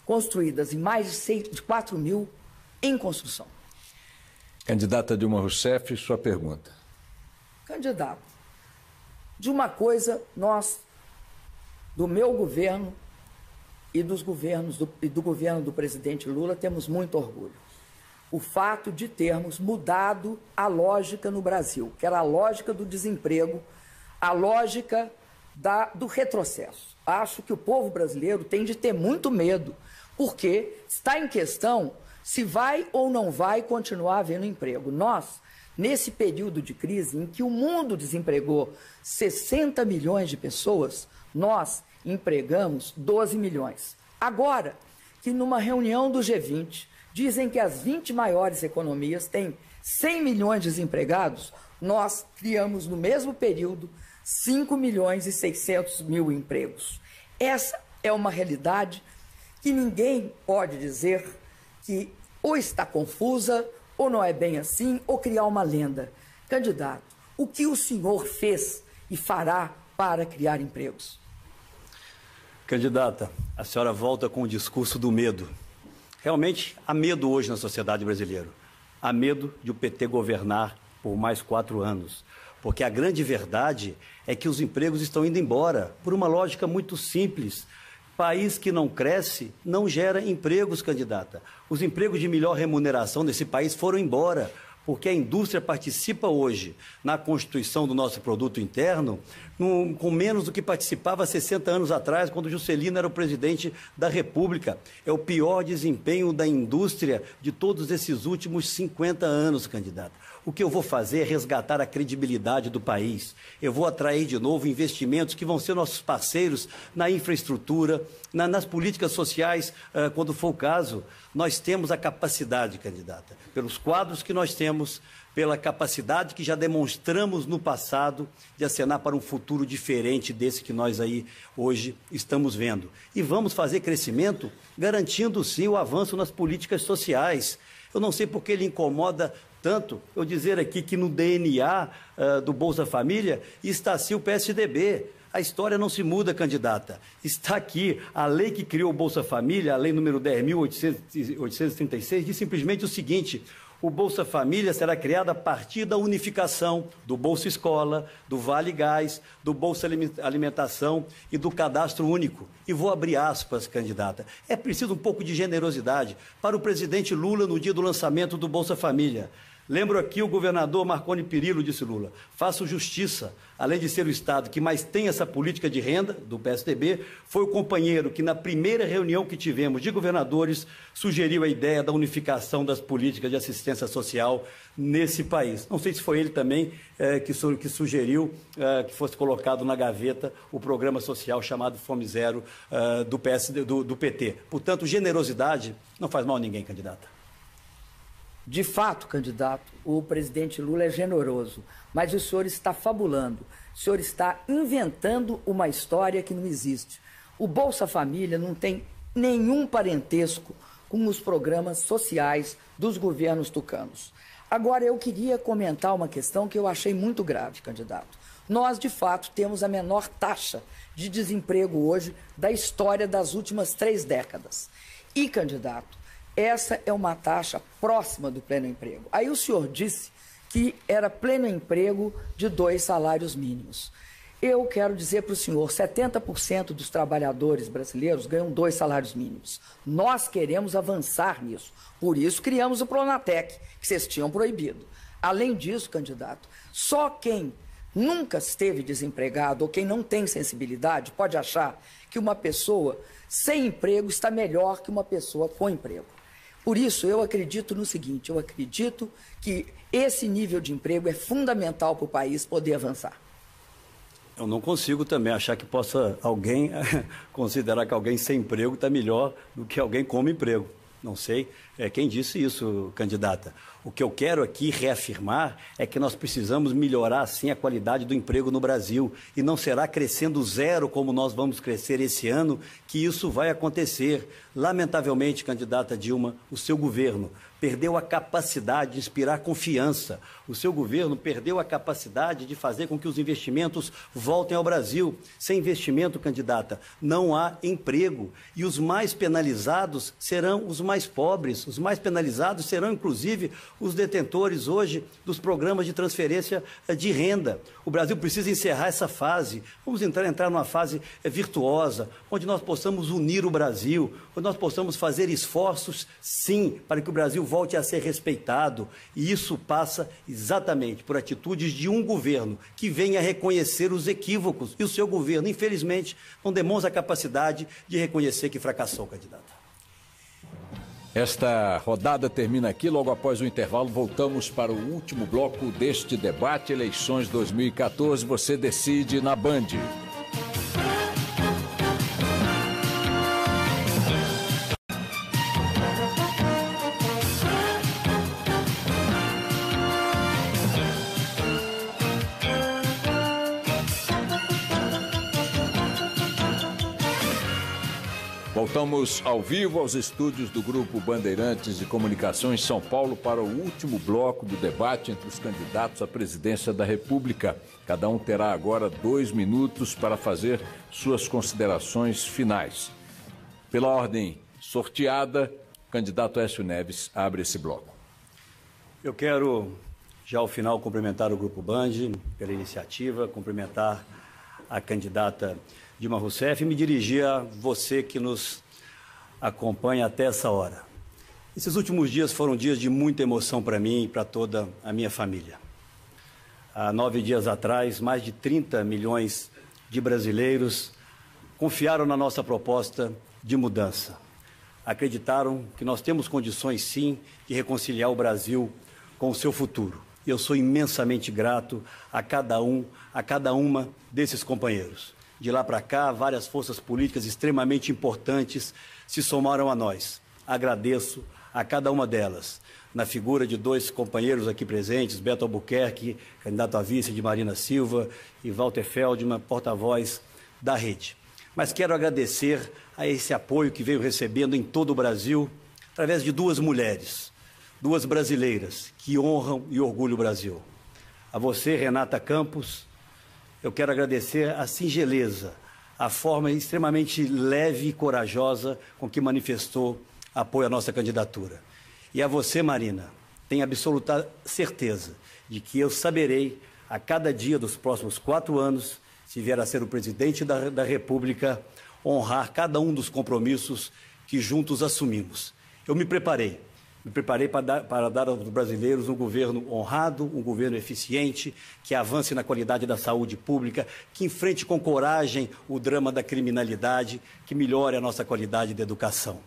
construídas e mais de 4.000 em construção. Candidata Dilma Rousseff, sua pergunta. Candidato, de uma coisa nós, do meu governo e do governo do presidente Lula, temos muito orgulho. O fato de termos mudado a lógica no Brasil, que era a lógica do desemprego, a lógica do retrocesso. Acho que o povo brasileiro tem de ter muito medo, porque está em questão se vai ou não vai continuar havendo emprego. Nós, nesse período de crise em que o mundo desempregou 60 milhões de pessoas, nós empregamos 12 milhões. Agora, que numa reunião do G20, dizem que as 20 maiores economias têm 100 milhões de desempregados, nós criamos no mesmo período 5 milhões e 600 mil empregos. Essa é uma realidade que ninguém pode dizer que ou está confusa, ou não é bem assim, ou criar uma lenda. Candidato, o que o senhor fez e fará para criar empregos? Candidata, a senhora volta com o discurso do medo. Realmente, há medo hoje na sociedade brasileira. Há medo de o PT governar por mais 4 anos. Porque a grande verdade é que os empregos estão indo embora, por uma lógica muito simples. País que não cresce não gera empregos, candidata. Os empregos de melhor remuneração nesse país foram embora, porque a indústria participa hoje na constituição do nosso produto interno com menos do que participava há 60 anos atrás, quando Juscelino era o presidente da República. É o pior desempenho da indústria de todos esses últimos 50 anos, candidata. O que eu vou fazer é resgatar a credibilidade do país. Eu vou atrair de novo investimentos que vão ser nossos parceiros na infraestrutura, nas políticas sociais, quando for o caso. Nós temos a capacidade, candidata, pelos quadros que nós temos, pela capacidade que já demonstramos no passado de acenar para um futuro diferente desse que nós aí hoje estamos vendo. E vamos fazer crescimento garantindo, sim, o avanço nas políticas sociais. Eu não sei por que ele incomoda tanto eu dizer aqui que no DNA do Bolsa Família está sim o PSDB. A história não se muda, candidata. Está aqui a lei que criou o Bolsa Família, a lei número 10.836, diz simplesmente o seguinte: o Bolsa Família será criado a partir da unificação do Bolsa Escola, do Vale Gás, do Bolsa Alimentação e do Cadastro Único. E vou abrir aspas, candidata. É preciso um pouco de generosidade para o presidente Lula no dia do lançamento do Bolsa Família. Lembro aqui o governador Marconi Perillo, disse Lula: faço justiça. Além de ser o Estado que mais tem essa política de renda, do PSDB, foi o companheiro que na primeira reunião que tivemos de governadores sugeriu a ideia da unificação das políticas de assistência social nesse país. Não sei se foi ele também que sugeriu que fosse colocado na gaveta o programa social chamado Fome Zero do PT. Portanto, generosidade não faz mal a ninguém, candidata. De fato, candidato, o presidente Lula é generoso, mas o senhor está fabulando, o senhor está inventando uma história que não existe. O Bolsa Família não tem nenhum parentesco com os programas sociais dos governos tucanos. Agora, eu queria comentar uma questão que eu achei muito grave, candidato. Nós, de fato, temos a menor taxa de desemprego hoje da história das últimas 3 décadas. E, candidato, essa é uma taxa próxima do pleno emprego. Aí o senhor disse que era pleno emprego de 2 salários mínimos. Eu quero dizer para o senhor, 70% dos trabalhadores brasileiros ganham 2 salários mínimos. Nós queremos avançar nisso. Por isso criamos o Pronatec, que vocês tinham proibido. Além disso, candidato, só quem nunca esteve desempregado ou quem não tem sensibilidade pode achar que uma pessoa sem emprego está melhor que uma pessoa com emprego. Por isso, eu acredito no seguinte, eu acredito que esse nível de emprego é fundamental para o país poder avançar. Eu não consigo também achar que possa alguém considerar que alguém sem emprego está melhor do que alguém com emprego. Não sei quem disse isso, candidata. O que eu quero aqui reafirmar é que nós precisamos melhorar, sim, a qualidade do emprego no Brasil. E não será crescendo zero, como nós vamos crescer esse ano, que isso vai acontecer. Lamentavelmente, candidata Dilma, o seu governo perdeu a capacidade de inspirar confiança. O seu governo perdeu a capacidade de fazer com que os investimentos voltem ao Brasil. Sem investimento, candidata, não há emprego. E os mais penalizados serão os mais pobres. Os mais penalizados serão, inclusive, os detentores hoje dos programas de transferência de renda. O Brasil precisa encerrar essa fase. Vamos entrar numa fase virtuosa, onde nós possamos unir o Brasil, onde nós possamos fazer esforços, sim, para que o Brasil volte a ser respeitado. E isso passa exatamente por atitudes de um governo que venha reconhecer os equívocos. E o seu governo, infelizmente, não demonstra a capacidade de reconhecer que fracassou, candidata. Esta rodada termina aqui. Logo após o intervalo, voltamos para o último bloco deste debate, eleições 2014. Você decide na Band. Voltamos ao vivo aos estúdios do Grupo Bandeirantes de Comunicação em São Paulo para o último bloco do debate entre os candidatos à presidência da República. Cada um terá agora 2 minutos para fazer suas considerações finais. Pela ordem sorteada, o candidato Aécio Neves abre esse bloco. Eu quero, já ao final, cumprimentar o Grupo Band pela iniciativa, cumprimentar a candidata Dilma Rousseff e me dirigir a você que nos acompanha até essa hora. Esses últimos dias foram dias de muita emoção para mim e para toda a minha família. Há 9 dias atrás, mais de 30 milhões de brasileiros confiaram na nossa proposta de mudança. Acreditaram que nós temos condições, sim, de reconciliar o Brasil com o seu futuro. E eu sou imensamente grato a cada uma desses companheiros. De lá para cá, várias forças políticas extremamente importantes se somaram a nós. Agradeço a cada uma delas, na figura de 2 companheiros aqui presentes, Beto Albuquerque, candidato a vice de Marina Silva, e Walter Feldman, porta-voz da rede. Mas quero agradecer a esse apoio que veio recebendo em todo o Brasil, através de 2 mulheres, 2 brasileiras, que honram e orgulham o Brasil. A você, Renata Campos, eu quero agradecer a singeleza, a forma extremamente leve e corajosa com que manifestou apoio à nossa candidatura. E a você, Marina, tenho absoluta certeza de que eu saberei, a cada dia dos próximos 4 anos, se vier a ser o presidente da República, honrar cada um dos compromissos que juntos assumimos. Eu me preparei para dar aos brasileiros um governo honrado, um governo eficiente, que avance na qualidade da saúde pública, que enfrente com coragem o drama da criminalidade, que melhore a nossa qualidade de educação.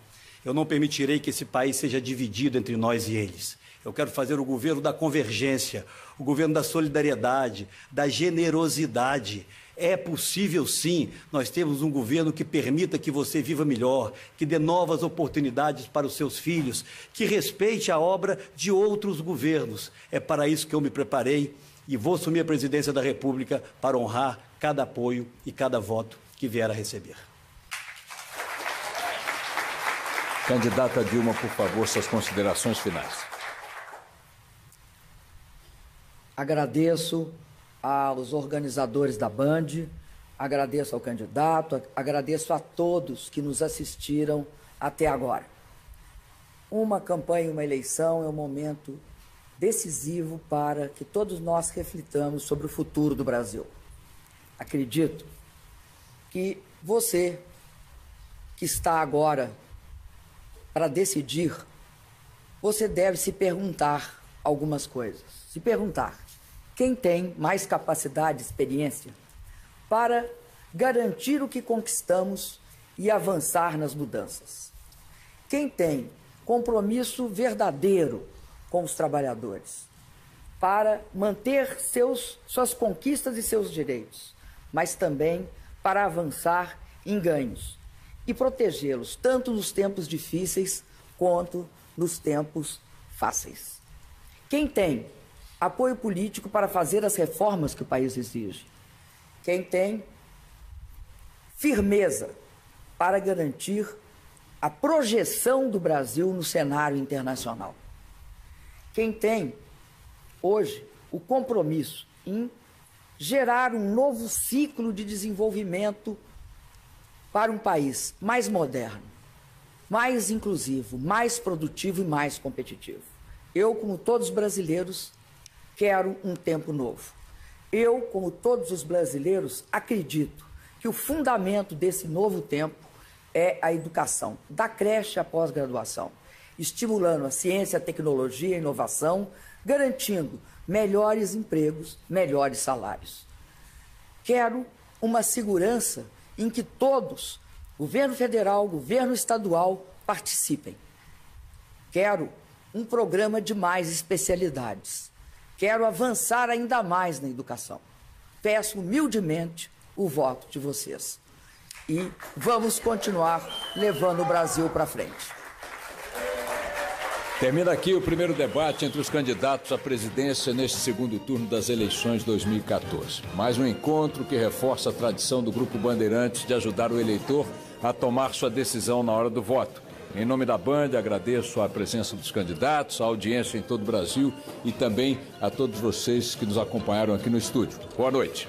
Eu não permitirei que esse país seja dividido entre nós e eles. Eu quero fazer o governo da convergência, o governo da solidariedade, da generosidade. É possível, sim, nós temos um governo que permita que você viva melhor, que dê novas oportunidades para os seus filhos, que respeite a obra de outros governos. É para isso que eu me preparei e vou assumir a presidência da República para honrar cada apoio e cada voto que vier a receber. Candidata Dilma, por favor, suas considerações finais. Agradeço aos organizadores da Band, agradeço ao candidato, agradeço a todos que nos assistiram até agora. Uma campanha, uma eleição é um momento decisivo para que todos nós reflitamos sobre o futuro do Brasil. Acredito que você, que está agora para decidir, você deve se perguntar algumas coisas. Se perguntar: quem tem mais capacidade e experiência para garantir o que conquistamos e avançar nas mudanças? Quem tem compromisso verdadeiro com os trabalhadores, para manter suas conquistas e seus direitos, mas também para avançar em ganhos e protegê-los tanto nos tempos difíceis quanto nos tempos fáceis. Quem tem apoio político para fazer as reformas que o país exige, quem tem firmeza para garantir a projeção do Brasil no cenário internacional, quem tem hoje o compromisso em gerar um novo ciclo de desenvolvimento para um país mais moderno, mais inclusivo, mais produtivo e mais competitivo. Eu, como todos os brasileiros, quero um tempo novo. Eu, como todos os brasileiros, acredito que o fundamento desse novo tempo é a educação, da creche à pós-graduação, estimulando a ciência, a tecnologia, a inovação, garantindo melhores empregos, melhores salários. Quero uma segurança em que todos, governo federal, governo estadual, participem. Quero um programa de mais especialidades. Quero avançar ainda mais na educação. Peço humildemente o voto de vocês. E vamos continuar levando o Brasil para frente. Termina aqui o primeiro debate entre os candidatos à presidência neste segundo turno das eleições 2014. Mais um encontro que reforça a tradição do Grupo Bandeirantes de ajudar o eleitor a tomar sua decisão na hora do voto. Em nome da Band, agradeço a presença dos candidatos, a audiência em todo o Brasil e também a todos vocês que nos acompanharam aqui no estúdio. Boa noite.